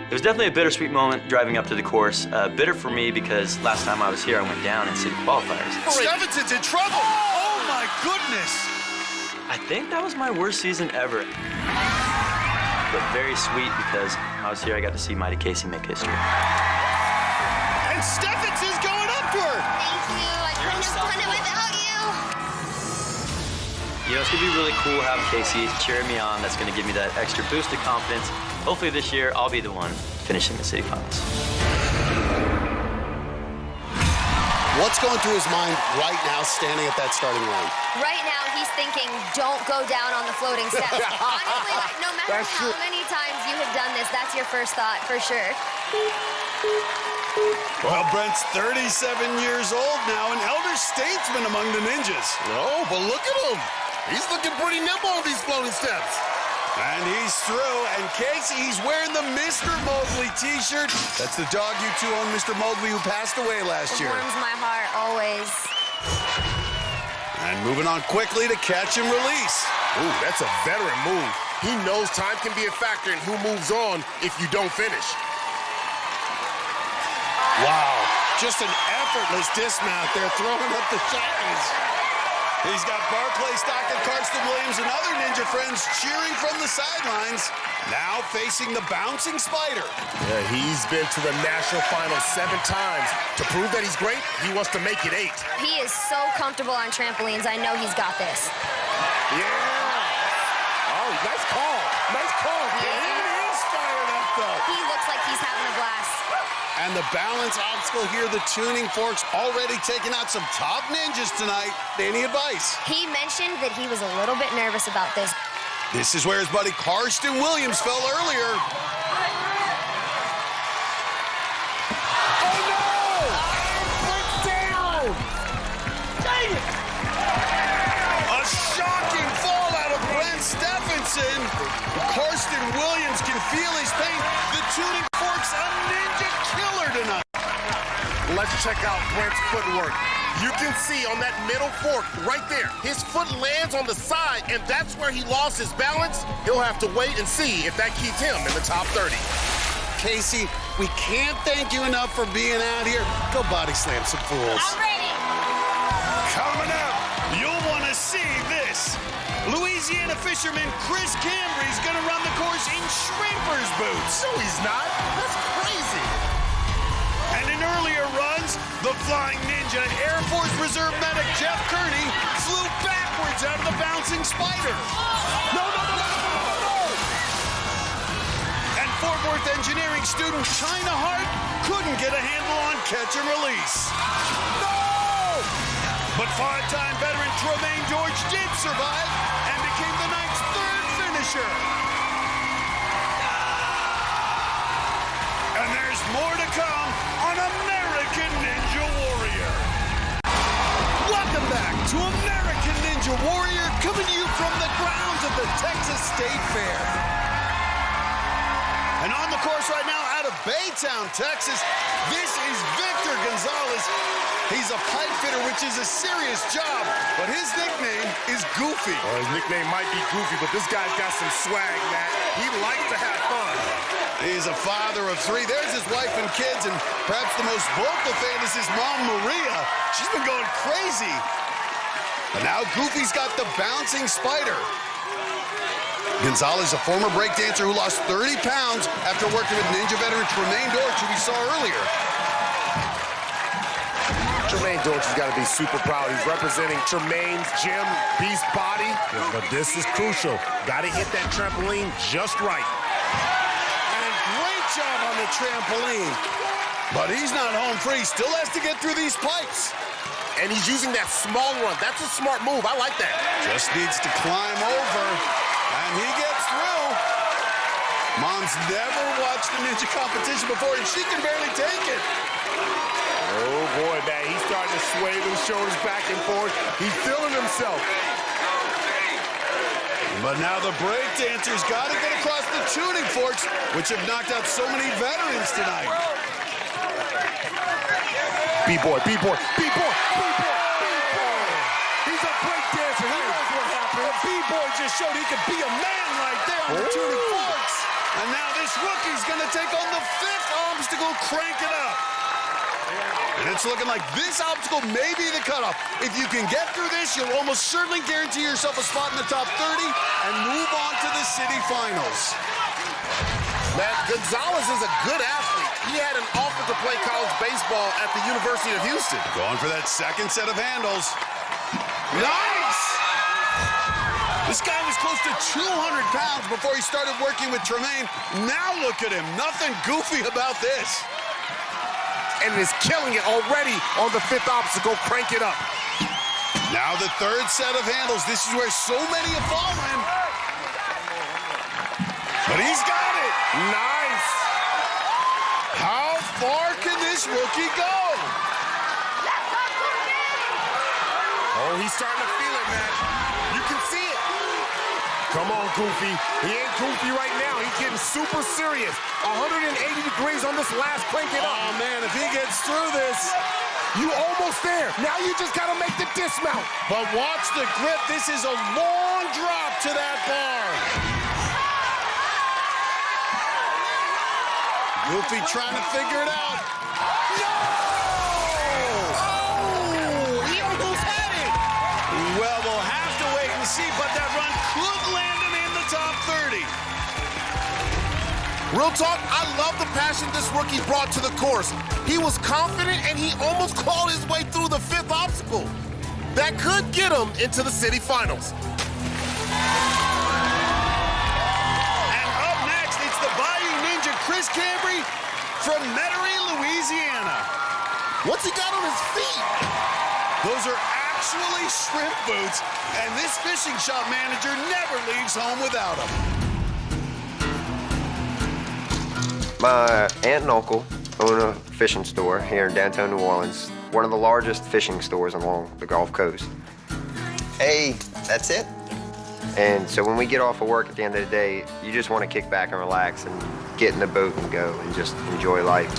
It was definitely a bittersweet moment driving up to the course. Bitter for me because last time I was here, I went down in city qualifiers. Stephenson's in trouble! Oh my goodness! I think that was my worst season ever. But very sweet because when I was here, I got to see Mighty Casey make history. And Stephenson's going up to her! Thank you. I couldn't have done it without you. You know, it's going to be really cool having Casey cheering me on. That's going to give me that extra boost of confidence. Hopefully this year, I'll be the one finishing the city finals. What's going through his mind right now standing at that starting line? Right now, he's thinking, don't go down on the floating steps. Honestly, like, no matter how many times you have done this, that's your first thought, for sure. Well, Brent's 37 years old now, an elder statesman among the ninjas. No, but look at him. He's looking pretty nimble on these floating steps. And he's through, and Casey, he's wearing the Mr. Mobley t-shirt. That's the dog you two own, Mr. Mobley, who passed away last year. Warms my heart, always. And moving on quickly to catch and release. Ooh, that's a veteran move. He knows time can be a factor in who moves on if you don't finish. Wow, just an effortless dismount there, throwing up the shackles. He's got Barclay Stockton, Karsten Williams, and other ninja friends cheering from the sidelines. Now facing the bouncing spider. Yeah, he's been to the national finals 7 times. To prove that he's great, he wants to make it 8. He is so comfortable on trampolines. I know he's got this. Yeah. Oh, nice call. Nice call. Yeah. He is fired up, though. He looks like he's having a blast. And the balance obstacle here, the tuning forks, already taking out some top ninjas tonight. Any advice? He mentioned that he was a little bit nervous about this. This is where his buddy Karsten Williams fell earlier. Oh, no! Put down! Dang it! A shocking fall out of Brent Stephenson. Karsten Williams can feel his pain. The tuning forks, a ninja killer tonight. Let's check out Brent's footwork. You can see on that middle fork right there, his foot lands on the side, and that's where he lost his balance. He'll have to wait and see if that keeps him in the top 30. Casey, we can't thank you enough for being out here. Go body slam some fools. I'm ready. Coming up, you'll want to see this. Louisiana fisherman Chris Cambry's going to run the course in shrimper's boots. No, he's not. That's crazy. And in earlier runs, the Flying Ninja Air Force Reserve medic Jeff Kearney flew backwards out of the bouncing spider. No, no, no, no, no, no, no. And Fort Worth engineering student China Hart couldn't get a handle on catch and release. No! But 5-time veteran Tremaine George did survive and became the night's 3rd finisher. And there's more to come on American Ninja Warrior. Welcome back to American Ninja Warrior, coming to you from the grounds of the Texas State Fair. And on the course right now out of Baytown, Texas, this is Victor Gonzalez. He's a pipe fitter, which is a serious job, but his nickname is Goofy. Well, his nickname might be Goofy, but this guy's got some swag, Matt. He likes to have fun. He's a father of 3. There's his wife and kids, and perhaps the most vocal fan is his mom, Maria. She's been going crazy. And now Goofy's got the bouncing spider. Gonzalez, a former breakdancer who lost 30 pounds after working with Ninja veteran Tremaine Dortch, who we saw earlier. Tremaine Dortch has got to be super proud. He's representing Tremaine's gym, beast body. But this is crucial. Got to hit that trampoline just right. Great job on the trampoline. But he's not home free. Still has to get through these pipes. And he's using that small run. That's a smart move. I like that. Just needs to climb over. And he gets through. Mom's never watched a ninja competition before, and she can barely take it. Oh, boy, man. He's starting to sway those shoulders back and forth. He's feeling himself. But now the breakdancers got to get across the tuning forks, which have knocked out so many veterans tonight. B-boy, B-boy, B-boy, B-boy, B-boy. He's a great dancer. He knows what happened. B-boy just showed he could be a man right there on the tuning forks. And now this rookie's going to take on the 5th obstacle, crank it up. And it's looking like this obstacle may be the cutoff. If you can get through this, you'll almost certainly guarantee yourself a spot in the top 30 and move on to the city finals. Matt, Gonzalez is a good athlete. He had an offer to play college baseball at the University of Houston. Going for that second set of handles. Nice! This guy was close to 200 pounds before he started working with Tremaine. Now look at him. Nothing goofy about this. And is killing it already on the 5th obstacle. Crank it up. Now the 3rd set of handles. This is where so many have fallen. But he's got it. Nice. How far can this rookie go? Oh, he's starting to feel it, Matt. You can see it. Come on, Goofy. He ain't goofy right now. He's getting super serious. 180 degrees on this last crank it up. Oh, man, if he gets through this. You almost there. Now you just got to make the dismount. But watch the grip. This is a long drop to that bar. Goofy trying to figure it out. No! Oh! He almost had it. Well, we'll have to wait and see, but that run could land him in the top 30. Real talk, I love the passion this rookie brought to the course. He was confident, and he almost clawed his way through the 5th obstacle. That could get him into the city finals. And up next, it's the Bayou Ninja Chris Cambry from Metairie, Louisiana. What's he got on his feet? Those are actually shrimp boots, and this fishing shop manager never leaves home without them. My aunt and uncle own a fishing store here in downtown New Orleans, one of the largest fishing stores along the Gulf Coast. Hey, that's it? And so when we get off of work at the end of the day, you just want to kick back and relax and get in the boat and go and just enjoy life.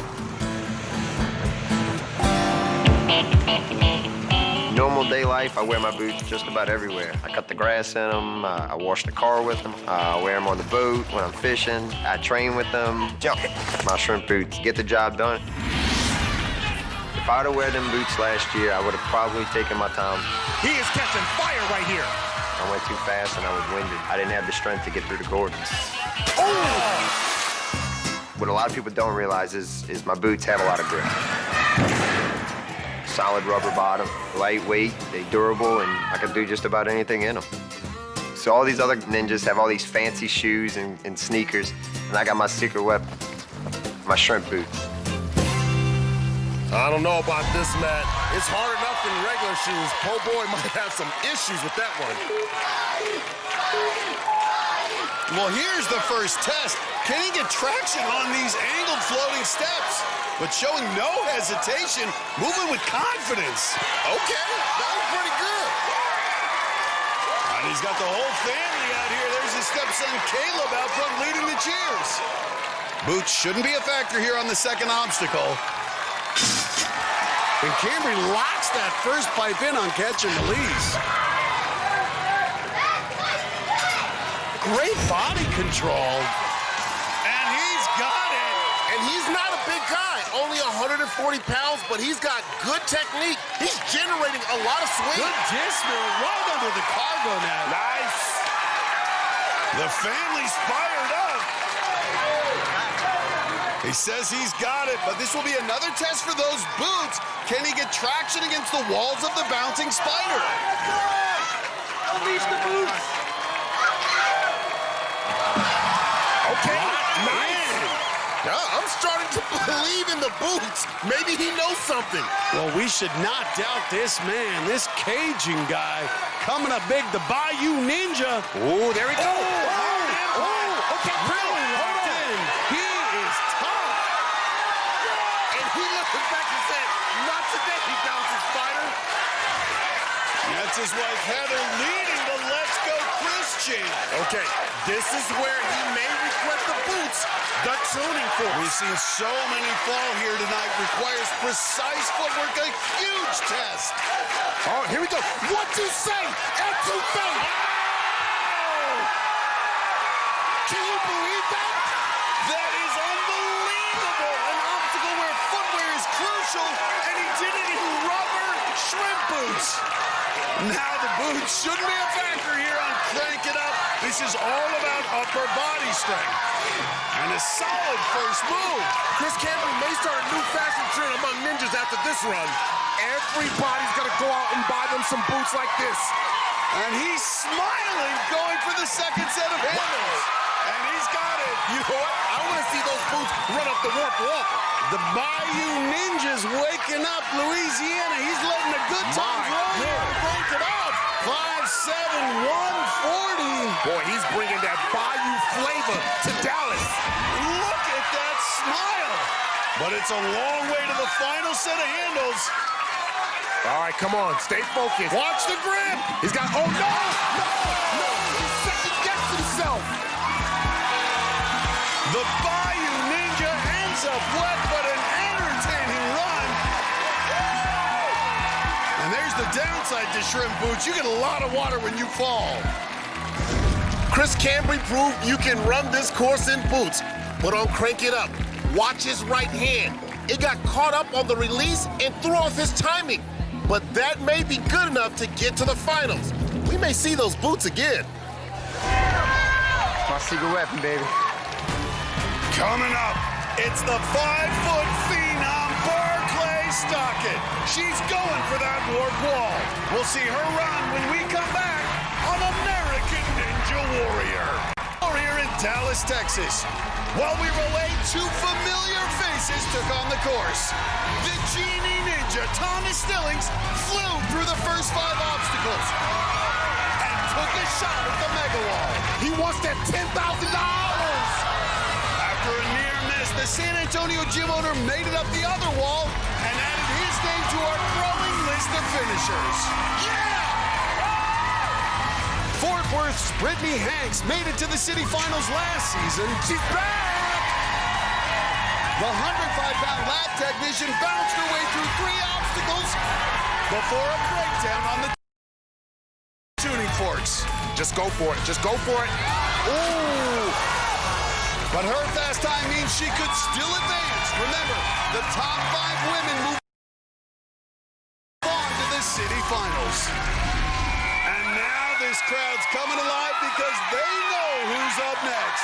Normal day life, I wear my boots just about everywhere. I cut the grass in them, I wash the car with them, I wear them on the boat when I'm fishing, I train with them. Jump! My shrimp boots get the job done. If I were to wear them boots last year, I would have probably taken my time. He is catching fire right here. I went too fast and I was winded. I didn't have the strength to get through the course. Oh! What a lot of people don't realize is my boots have a lot of grip. Solid rubber bottom, lightweight, they durable, and I can do just about anything in them. So all these other ninjas have all these fancy shoes and sneakers, and I got my secret weapon, my shrimp boots. I don't know about this, Matt. It's hard enough in regular shoes. Po' boy might have some issues with that one. Well, here's the first test. Can he get traction on these angled floating steps? But showing no hesitation, moving with confidence. Okay, that was pretty good. And he's got the whole family out here. There's his stepson Caleb out front leading the cheers. Boots shouldn't be a factor here on the second obstacle. And Cambry locks that first pipe in on catch and release. Great body control. And he's got it. And he's not a big guy, only 140 pounds, but he's got good technique. He's generating a lot of swing. Good dismount right under the cargo now. Nice. The family's fired up. He says he's got it, but this will be another test for those boots. Can he get traction against the walls of the bouncing spider? Unleash the boots. Okay, nice. Yeah, I'm starting to believe in the boots. Maybe he knows something. Well, we should not doubt this man, this Cajun guy, coming up big, the Bayou Ninja. Oh, there we go. Oh, okay, really locked in. He is tough. And he looked back and said, not today, he bouncing spider. That's his wife, Heather, leading the Let's Go Chris champ. Okay, this is where he may regret the boots, the tuning fork. We've seen so many fall here tonight. Requires precise footwork, a huge test. Oh, here we go. What you say? Etouffee. Oh! Can you believe that? That is unbelievable. An obstacle where footwear is crucial, and he did it in rubber shrimp boots. Now the boots shouldn't be a factor here on Crank It Up. This is all about upper body strength. And a solid first move. Chris Campbell may start a new fashion trend among ninjas after this run. Everybody's gonna go out and buy them some boots like this. And he's smiling, going for the second set of handles. And he's got it. You know what? I want to see those boots run up the warp walk. The Bayou Ninja's waking up Louisiana. He's letting the good times roll here and break it up. 5'7", 140. Boy, he's bringing that Bayou flavor to Dallas. Look at that smile. But it's a long way to the final set of handles. All right, come on. Stay focused. Watch the grip. He's got, oh, no, no. He's second-guessed himself. The Bayou Ninja ends up wet, but an entertaining run. And there's the downside to shrimp boots. You get a lot of water when you fall. Chris Cambry proved you can run this course in boots, but on Crank It Up, watch his right hand. It got caught up on the release and threw off his timing. But that may be good enough to get to the finals. We may see those boots again. My secret weapon, baby. Coming up, it's the 5-foot phenom Barclay Stockett. She's going for that warp wall. We'll see her run when we come back on American Ninja Warrior. Warrior in Dallas, Texas. While we were away, two familiar faces took on the course. The Genie Ninja, Thomas Stillings, flew through the first 5 obstacles and took a shot at the mega wall. He wants that $10,000. After a near miss, the San Antonio gym owner made it up the other wall and added his name to our growing list of finishers. Yeah! Fort Worth's Brittany Hanks made it to the city finals last season. She's back! The 105-pound lab technician bounced her way through 3 obstacles before a breakdown on the tuning forks. Just go for it. Just go for it. Ooh! But her fast time means she could still advance. Remember, the top 5 women move on to the city finals. And now this crowd's coming alive because they know who's up next.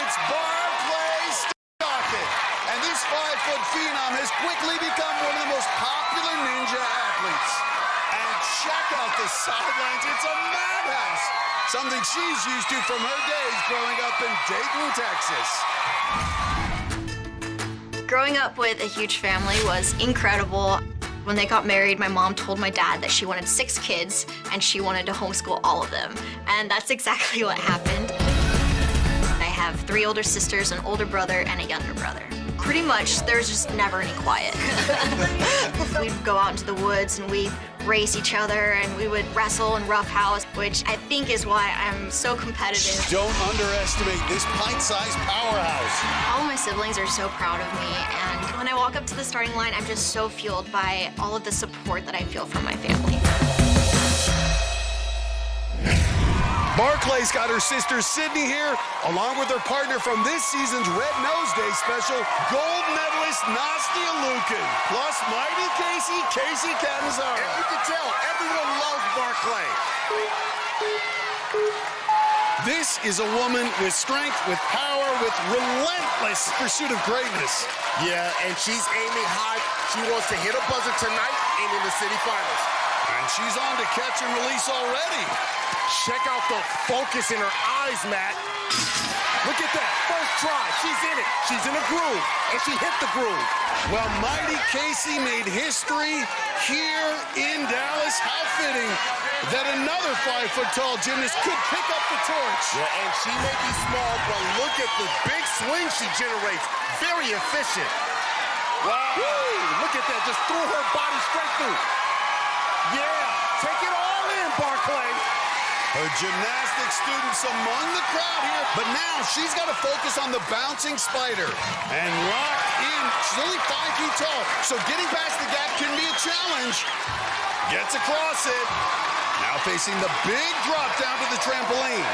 It's Barclay Stockett. And this 5-foot phenom has quickly become one of the most popular ninja athletes. And check out the sidelines. It's a madhouse. Something she's used to from her days growing up in Dayton, Texas. Growing up with a huge family was incredible. When they got married, my mom told my dad that she wanted 6 kids and she wanted to homeschool all of them. And that's exactly what happened. I have 3 older sisters, an older brother, and a younger brother. Pretty much, there's just never any quiet. We'd go out into the woods and we'd race each other and we would wrestle and roughhouse, which I think is why I'm so competitive. Don't underestimate this pint-sized powerhouse. All of my siblings are so proud of me, and when I walk up to the starting line, I'm just so fueled by all of the support that I feel from my family. Barclay's got her sister Sydney here, along with her partner from this season's Red Nose Day special, gold medalist Nastia Lukin, plus mighty Casey Catanzaro. And you can tell, everyone loves Barclay. This is a woman with strength, with power, with relentless pursuit of greatness. Yeah, and she's aiming high. She wants to hit a buzzer tonight and in the city finals. And she's on to catch and release already. Check out the focus in her eyes, Matt. Look at that, first try, she's in it. She's in a groove, and she hit the groove. Well, mighty Casey made history here in Dallas. How fitting that another 5-foot-tall gymnast could pick up the torch. Yeah, and she may be small, but look at the big swing she generates. Very efficient. Wow. Woo! Look at that, just threw her body straight through. Yeah, take it all in, Barclay. Her gymnastics students among the crowd here, but now she's got to focus on the bouncing spider. And locked in, she's only 5 feet tall, so getting past the gap can be a challenge. Gets across it. Now facing the big drop down to the trampoline.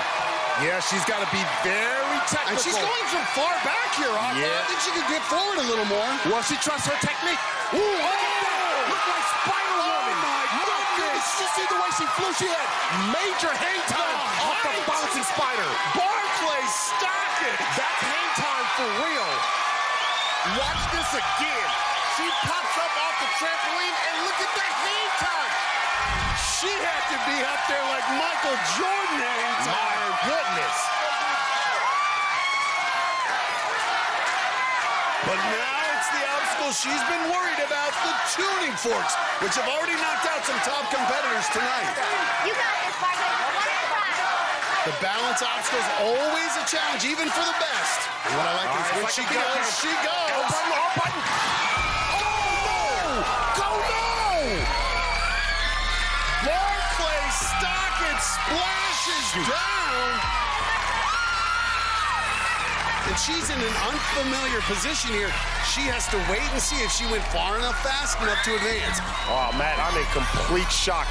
Yeah, she's got to be very technical. And she's going from far back here, Hawk. Yeah. I think she could get forward a little more. Well, she trusts her technique. Ooh, look at that. Look like Spider-Woman. My goodness. Did you see the way she flew? She had major hang time off the bouncing spider. Barclay Stockett. That's hang time for real. Watch this again. She pops up off the trampoline, and look at that hang time. She had to be up there like Michael Jordan hang time. My goodness. But now it's the obstacle she's been worried about, the tuning forks, which have already knocked out some top competitors tonight. You got this, Barclay. One at a time. The balance obstacle is always a challenge, even for the best. And what I like is when she goes, she goes. Oh, button. Oh, no! Go no! Barclay Stockett splashes down. And she's in an unfamiliar position here. She has to wait and see if she went far enough, fast enough to advance. Oh, Matt, I'm in complete shock.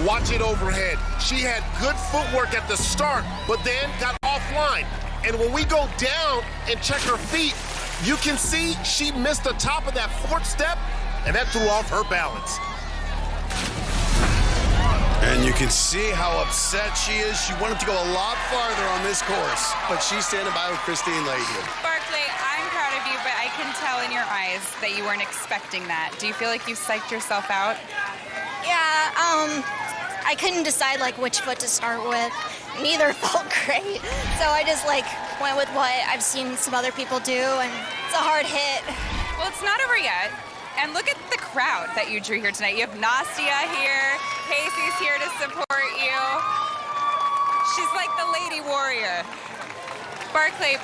Watch it overhead. She had good footwork at the start, but then got offline. And when we go down and check her feet, you can see she missed the top of that 4th step, and that threw off her balance. And you can see how upset she is. She wanted to go a lot farther on this course, but she's standing by with Christine Leahy. Barclay, I'm proud of you, but I can tell in your eyes that you weren't expecting that. Do you feel like you psyched yourself out? Yeah, I couldn't decide like which foot to start with. Neither felt great. So I just like went with what I've seen some other people do, and it's a hard hit. Well, it's not over yet. And look at the crowd that you drew here tonight. You have Nastia here. Casey's here to support you. She's like the lady warrior. Barclay,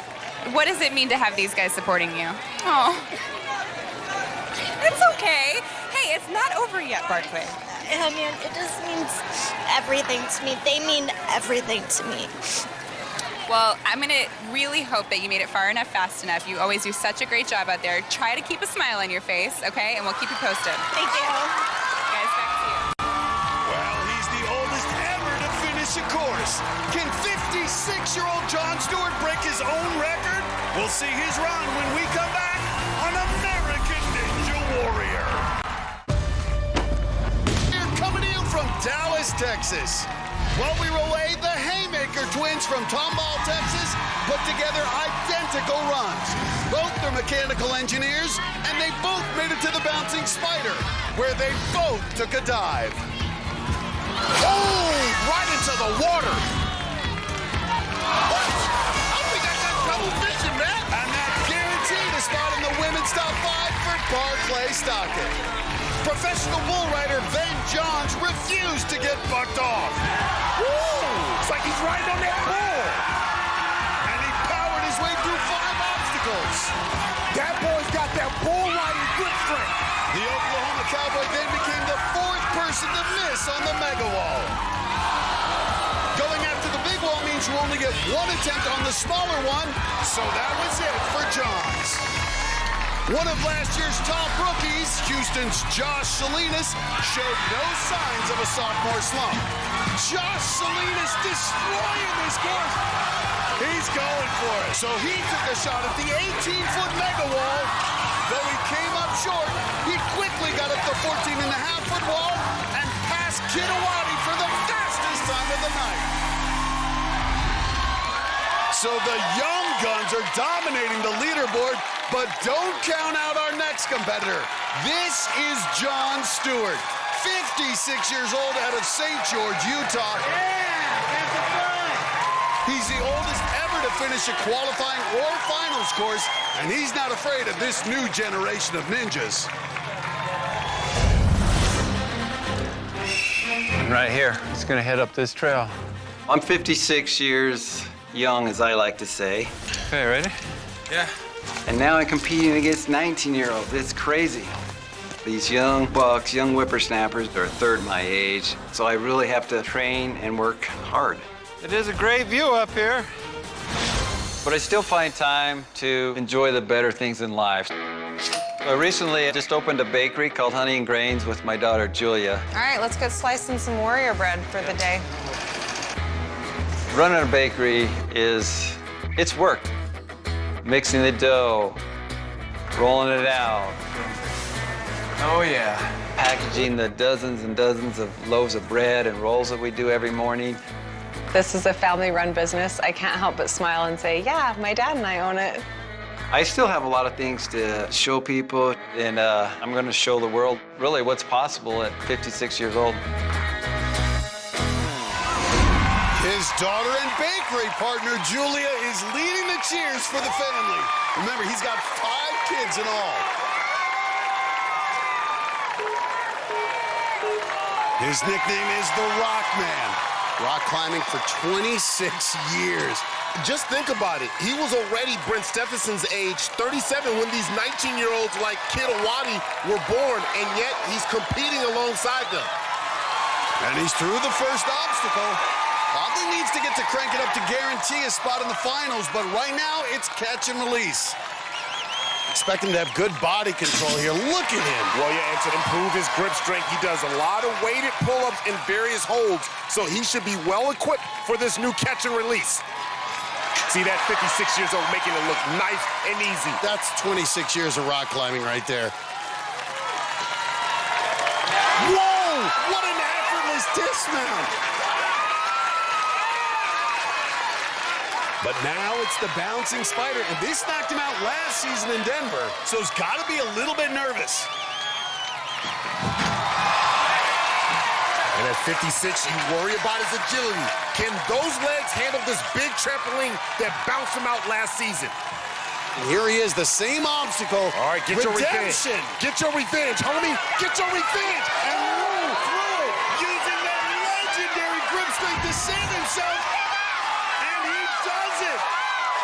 what does it mean to have these guys supporting you? Oh. It's okay. Hey, it's not over yet, Barclay. I mean, it just means everything to me. They mean everything to me. Well, I'm going to really hope that you made it far enough, fast enough. You always do such a great job out there. Try to keep a smile on your face, okay? And we'll keep you posted. Thank you. Guys, back to you. Well, he's the oldest ever to finish a course. Can 56-year-old Jon Stewart break his own record? We'll see his run when we come back on American Ninja Warrior. Here coming in from Dallas, Texas. Well, we relay the Haymaker twins from Tomball, Texas, put together identical runs. Both are mechanical engineers, and they both made it to the bouncing spider, where they both took a dive. Oh, right into the water. What? I think I got double vision, man. And that guaranteed a spot in the women's top 5 for Barclay Stockett. Professional bull rider Ben Johns refused to get bucked off. Woo! It's like he's riding on that bull. And he powered his way through 5 obstacles. That boy's got that bull riding good strength. The Oklahoma Cowboy then became the 4th person to miss on the mega wall. Going after the big wall means you only get 1 attempt on the smaller one, so that was it for Johns. One of last year's top rookies, Houston's Josh Salinas, showed no signs of a sophomore slump. Josh Salinas destroying this course. He's going for it. So he took a shot at the 18-foot mega wall. Though he came up short, he quickly got up the 14.5-foot wall and passed Kidawati for the fastest time of the night. So the young guns are dominating the leaderboard, but don't count out our next competitor. This is Jon Stewart, 56 years old out of St. George, Utah. He's the oldest ever to finish a qualifying or finals course, and he's not afraid of this new generation of ninjas. Right here. It's gonna head up this trail. I'm 56 years young, as I like to say. Okay, ready? Yeah. And now I'm competing against 19-year-olds. It's crazy. These young bucks, young whippersnappers, are a third my age, so I really have to train and work hard. It is a great view up here. But I still find time to enjoy the better things in life. Recently, I just opened a bakery called Honey and Grains with my daughter, Julia. All right, let's get slicing some warrior bread for the day. Running a bakery it's work. Mixing the dough, rolling it out. Oh, yeah. Packaging the dozens and dozens of loaves of bread and rolls that we do every morning. This is a family-run business. I can't help but smile and say, yeah, my dad and I own it. I still have a lot of things to show people, and I'm going to show the world really what's possible at 56 years old. His daughter and bakery partner, Julia, is leading the cheers for the family. Remember, he's got 5 kids in all. His nickname is the Rock Man. Rock climbing for 26 years. Just think about it. He was already Brent Stephenson's age, 37, when these 19-year-olds like Kid Awadi were born, and yet he's competing alongside them. And he's through the first obstacle. Probably needs to get to crank it up to guarantee a spot in the finals, but right now it's catch and release. Expect him to have good body control here. Look at him. Well, yeah, and to improve his grip strength, he does a lot of weighted pull-ups in various holds, so he should be well-equipped for this new catch and release. See that 56 years old making it look nice and easy. That's 26 years of rock climbing right there. Whoa! What an effortless dismount! But now it's the bouncing spider, and this knocked him out last season in Denver, so he's got to be a little bit nervous. And at 56, you worry about his agility. Can those legs handle this big trampoline that bounced him out last season? And here he is, the same obstacle. All right, get your revenge. Redemption. Get your revenge, homie. Get your revenge. And roll through it, using that legendary grip strength to save himself. And he does it.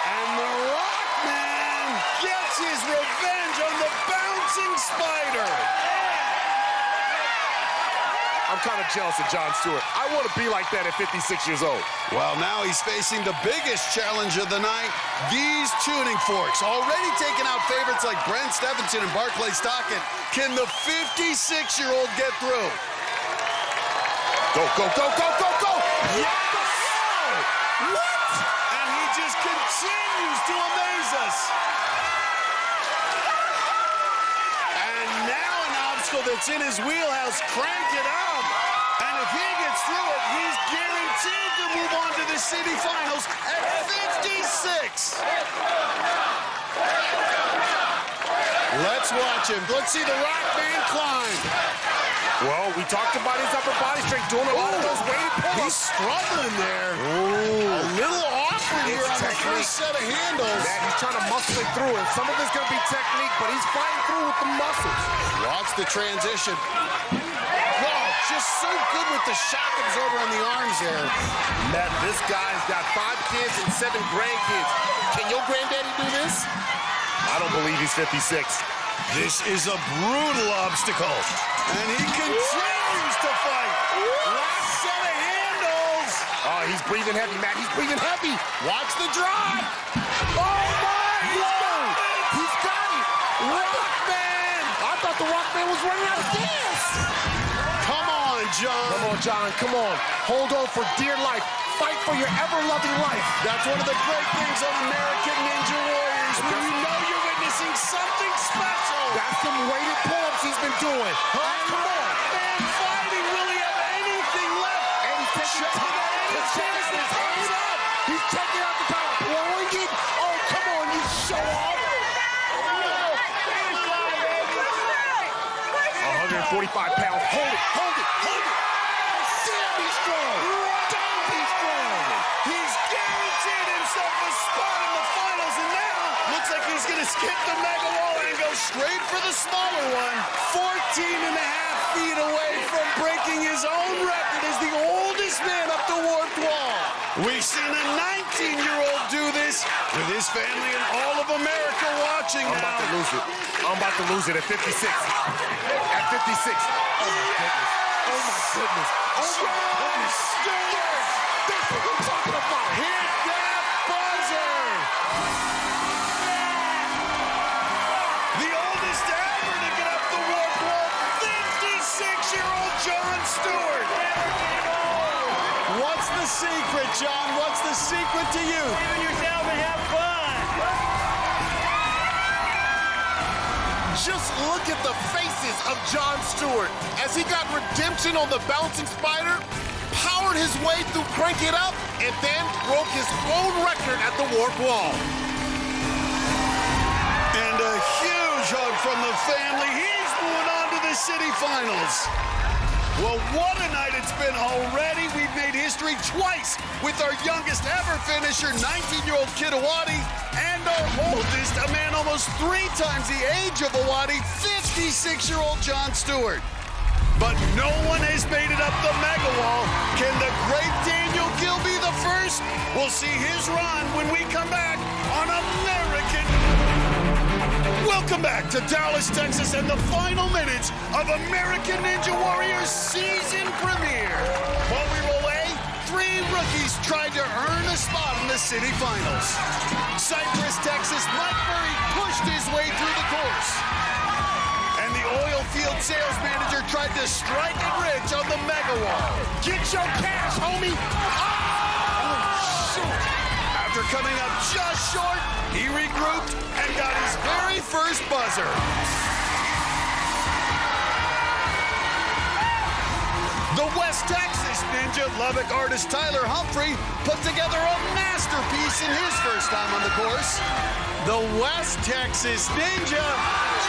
And the Rock Man gets his revenge on the bouncing spider. I'm kind of jealous of Jon Stewart. I want to be like that at 56 years old. Well, now he's facing the biggest challenge of the night, these tuning forks. Already taking out favorites like Brent Stephenson and Barclay Stockton. Can the 56-year-old get through? Go, go, go, go, go, go! Yes! What? And he just continues to amaze us. And now an obstacle that's in his wheelhouse, crank it up. And if he gets through it, he's guaranteed to move on to the city finals at 56. Let's watch him. Let's see the Rock Man climb. Well, we talked about his upper body strength, doing a lot of those weighted pull-ups. He's struggling there. Ooh. A little awkward here on the first set of handles. Matt, he's trying to muscle it through, and some of it's going to be technique, but he's fighting through with the muscles. Watch the transition. Whoa, just so good with the shock absorber on the arms there. Matt, this guy's got 5 kids and 7 grandkids. Can your granddaddy do this? I don't believe he's 56. This is a brutal obstacle. And he continues to fight. Last set of handles. Oh, he's breathing heavy, Matt. He's breathing heavy. Watch the drive. Oh, my! He's got it. Rock Man. I thought the Rock Man was running out of gas. Come on, John. Come on, John. Come on. Hold on for dear life. Fight for your ever-loving life. That's one of the great things on American Ninja Warriors, when you know you're witnessing something special. That's some weighted pull-ups he's been doing. Come on. Man fighting, will he have anything left? And he's taking his hands up. He's taking out the power, blowing it. Oh, come on, you show off. 145 pounds. Hold it, hold it, hold it. Damn, he's strong. Damn, he's strong. He's guaranteed himself a spot in the finals, and now looks like he's going to skip the mega wall and go straight for the smaller one. 14.5 feet away from breaking his own record as the oldest man up the warped wall. We've seen a 19-year-old do this with his family and all of America watching now. I'm about to lose it. I'm about to lose it at 56. At 56. Oh, my goodness. Oh, my goodness. Oh, my goodness. That's what we're talking about. Hit that buzzer! The oldest ever to get up the warp wall, 56-year-old Jon Stewart. What's the secret, John? What's the secret to you? Believe in yourself and have fun. Just look at the faces of Jon Stewart as he got redemption on the bouncing spider, powered his way through Crank It Up, and then broke his own record at the warp wall. And a huge hug from the family. He's moving on to the city finals. Well, what a night it's been already. We've made history twice with our youngest ever finisher, 19-year-old Kid Awadi, and our oldest, a man almost 3 times the age of Awadi, 56-year-old Jon Stewart. But no one has made it up the mega wall. Can the great Daniel Gill be the first? We'll see his run when we come back on American. Welcome back to Dallas, Texas, and the final minutes of American Ninja Warrior season premiere. While we roll A, 3 rookies tried to earn a spot in the city finals. Cypress, Texas, Mike Murray pushed his way through the course. And the oil field sales manager tried to strike it rich on the mega wall. Get your cash, homie! Oh, shoot! After coming up just short, he regrouped and got his very first buzzer. The West Texas Ninja, Lubbock artist Tyler Humphrey, put together a masterpiece in his first time on the course. The West Texas Ninja,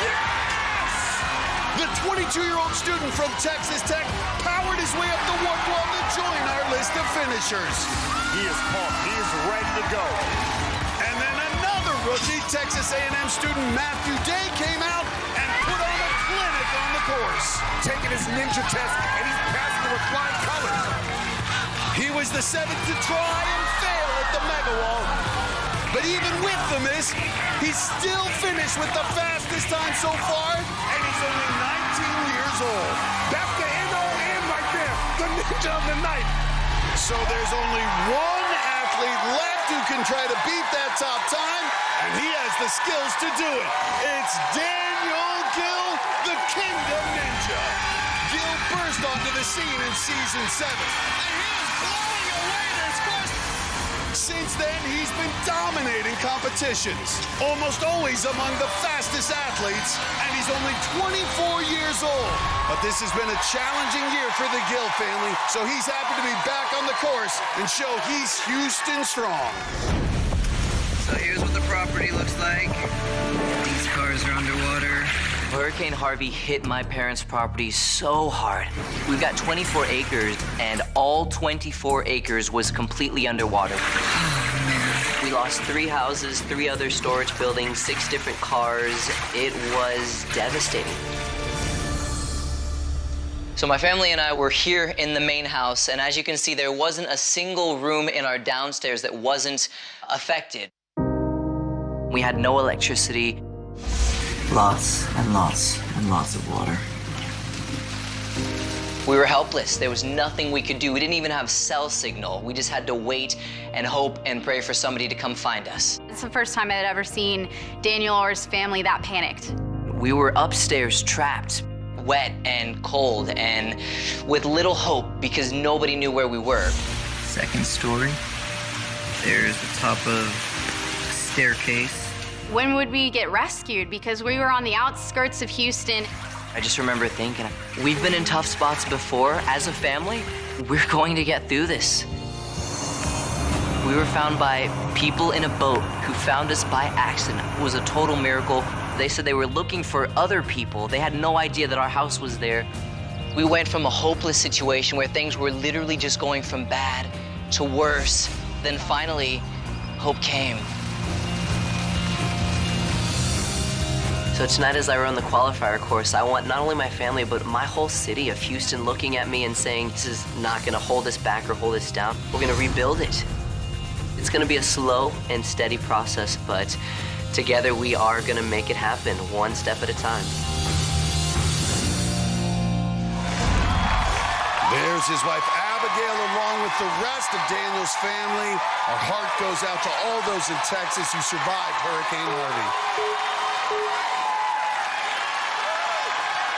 yes! The 22-year-old student from Texas Tech powered his way up the warp wall to join our list of finishers. He is pumped. He is ready to go. And then another rookie, Texas A&M student Matthew Day, came out and put on a clinic on the course. Taking his ninja test, and he's passing with flying colors. He was the 7th to try and fail at the mega wall. But even with the miss, he still finished with the fastest time so far, and he's only 19 years old. That's the N-O-N right there, the ninja of the night. So there's only one athlete left who can try to beat that top time, and he has the skills to do it. It's Daniel Gill, the Kingdom Ninja. Gill burst onto the scene in season 7, and he is blowing away this course. Since then, he's been dominating competitions, almost always among the fastest athletes, and he's only 24 years old. But this has been a challenging year for the Gill family, so he's happy to be back on the course and show he's Houston strong. So here's what the property looks like. These cars are underwater. Hurricane Harvey hit my parents' property so hard. We've got 24 acres, and all 24 acres was completely underwater. We lost 3 houses, 3 other storage buildings, 6 different cars. It was devastating. So my family and I were here in the main house, and as you can see, there wasn't a single room in our downstairs that wasn't affected. We had no electricity. Lots and lots and lots of water. We were helpless. There was nothing we could do. We didn't even have cell signal. We just had to wait and hope and pray for somebody to come find us. It's the first time I had ever seen Daniel or his family that panicked. We were upstairs trapped, wet and cold and with little hope because nobody knew where we were. Second story. There's the top of the staircase. When would we get rescued? Because we were on the outskirts of Houston. I just remember thinking, we've been in tough spots before. As a family, we're going to get through this. We were found by people in a boat who found us by accident. It was a total miracle. They said they were looking for other people. They had no idea that our house was there. We went from a hopeless situation where things were literally just going from bad to worse. Then finally, hope came. So tonight as I run the qualifier course, I want not only my family, but my whole city of Houston looking at me and saying, this is not gonna hold us back or hold us down. We're gonna rebuild it. It's gonna be a slow and steady process, but together we are gonna make it happen, one step at a time. There's his wife, Abigail, along with the rest of Daniel's family. Our heart goes out to all those in Texas who survived Hurricane Harvey.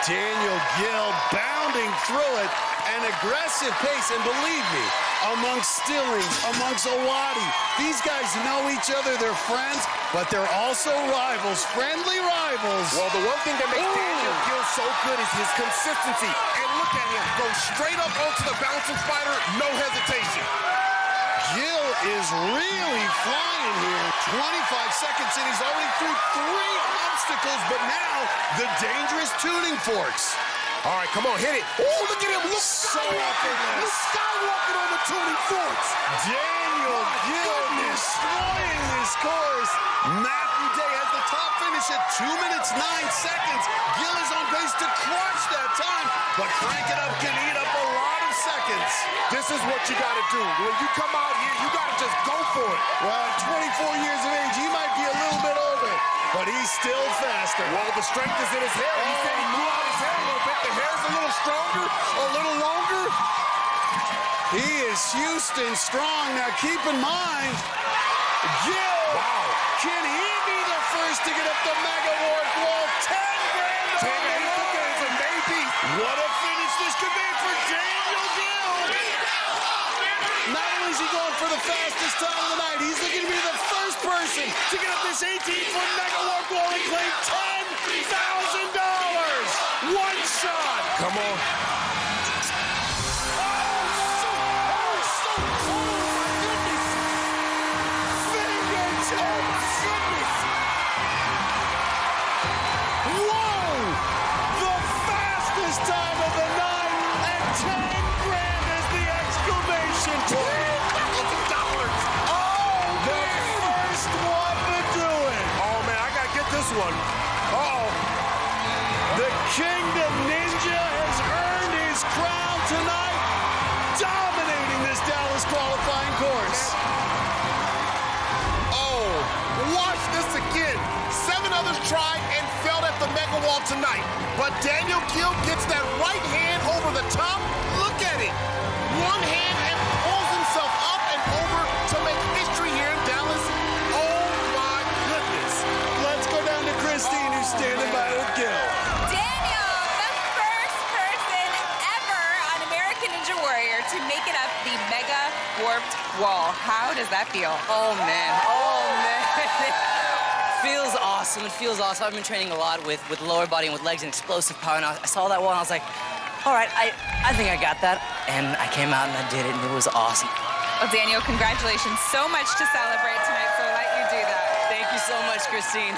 Daniel Gill bounding through it, an aggressive pace, and believe me, amongst Stillings, amongst Owati, these guys know each other, they're friends, but they're also rivals, friendly rivals. Well, the one thing that makes Daniel Gill so good is his consistency. And look at him, go straight up onto the bouncing spider, no hesitation. Gill is really flying here. 25 seconds in, he's already through 3 obstacles, but now the dangerous tuning forks. All right, come on, hit it. Oh, look at him. Look so skywalking. Look skywalking on the tuning forks. Daniel Gill destroying this course. Matthew Day has the top finish at 2 minutes 9 seconds. Gill is on pace to crush that time, but Crank It Up can eat up a lot of seconds. This is what you got to do. When you come out here, you got to just go for it. Well, at 24 years of age, he might be a little bit older, but he's still faster. Well, the strength is in his hair. He said he grew out his hair a little bit. The hair's a little stronger, a little longer. He is Houston strong. Now, keep in mind, Gill, can he be the first to get up the Mega Ward wall? 10 grand on the line. Maybe. What a finish this could be for Daniel Gill. Not only is he going for the fastest time of the night, he's looking to be the first person to get up this 18-foot Mega Ward wall and claim $10,000. One shot. Come on. One. Uh-oh. The Kingdom Ninja has earned his crown tonight, dominating this Dallas qualifying course. Oh, watch this again. 7 others tried and failed at the Mega Wall tonight, but Daniel Gill gets that right hand over the top. Look at it. One hand and pulls himself up and over to make history here in Dallas. Oh, my goodness. Let's go down to Christine, who's standing by with Gill. Daniel, the first person ever on American Ninja Warrior to make it up the Mega Warped Wall. How does that feel? Oh, man. Feels awesome. It feels awesome. I've been training a lot with lower body and with legs and explosive power, and I saw that wall, and I was like, all right, I think I got that. And I came out and I did it, and it was awesome. Well, Daniel, congratulations. So much to celebrate tonight, so let you do that. Thank you so much, Christine.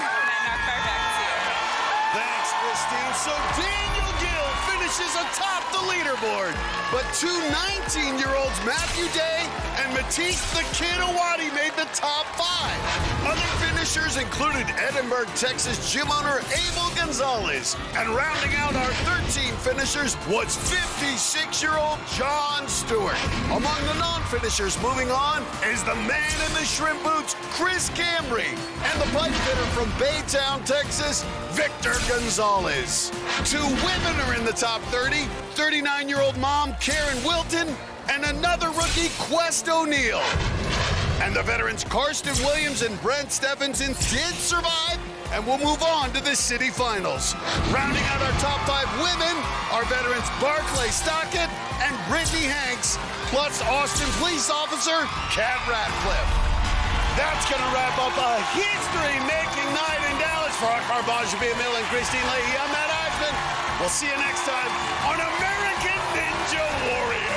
Thanks, Christine. So Daniel Gill finishes atop the leaderboard, but 2 19-year-olds, Matthew Day and Matisse the Kid Owati, made the top 5. Other finishers included Edinburgh, Texas gym owner Abel Gonzalez. And rounding out our 13 finishers was 56-year-old John Stewart. Among the non-finishers moving on is the man in the shrimp boots, Chris Cambry, and the pipe fitter from Baytown, Texas, Victor Gonzalez. 2 women are in the top 30, 39-year-old mom Karen Wilton and another rookie, Quest O'Neill. And the veterans Karsten Williams and Brent Stephenson did survive and will move on to the city finals. Rounding out our top 5 women are veterans Barclay Stockett and Brittany Hanks, plus Austin police officer Kat Ratcliffe. That's going to wrap up a history-making night in Dallas. For our Carbage, Bill and Christine Leahy, I'm Matt Eisman. We'll see you next time on American Ninja Warrior.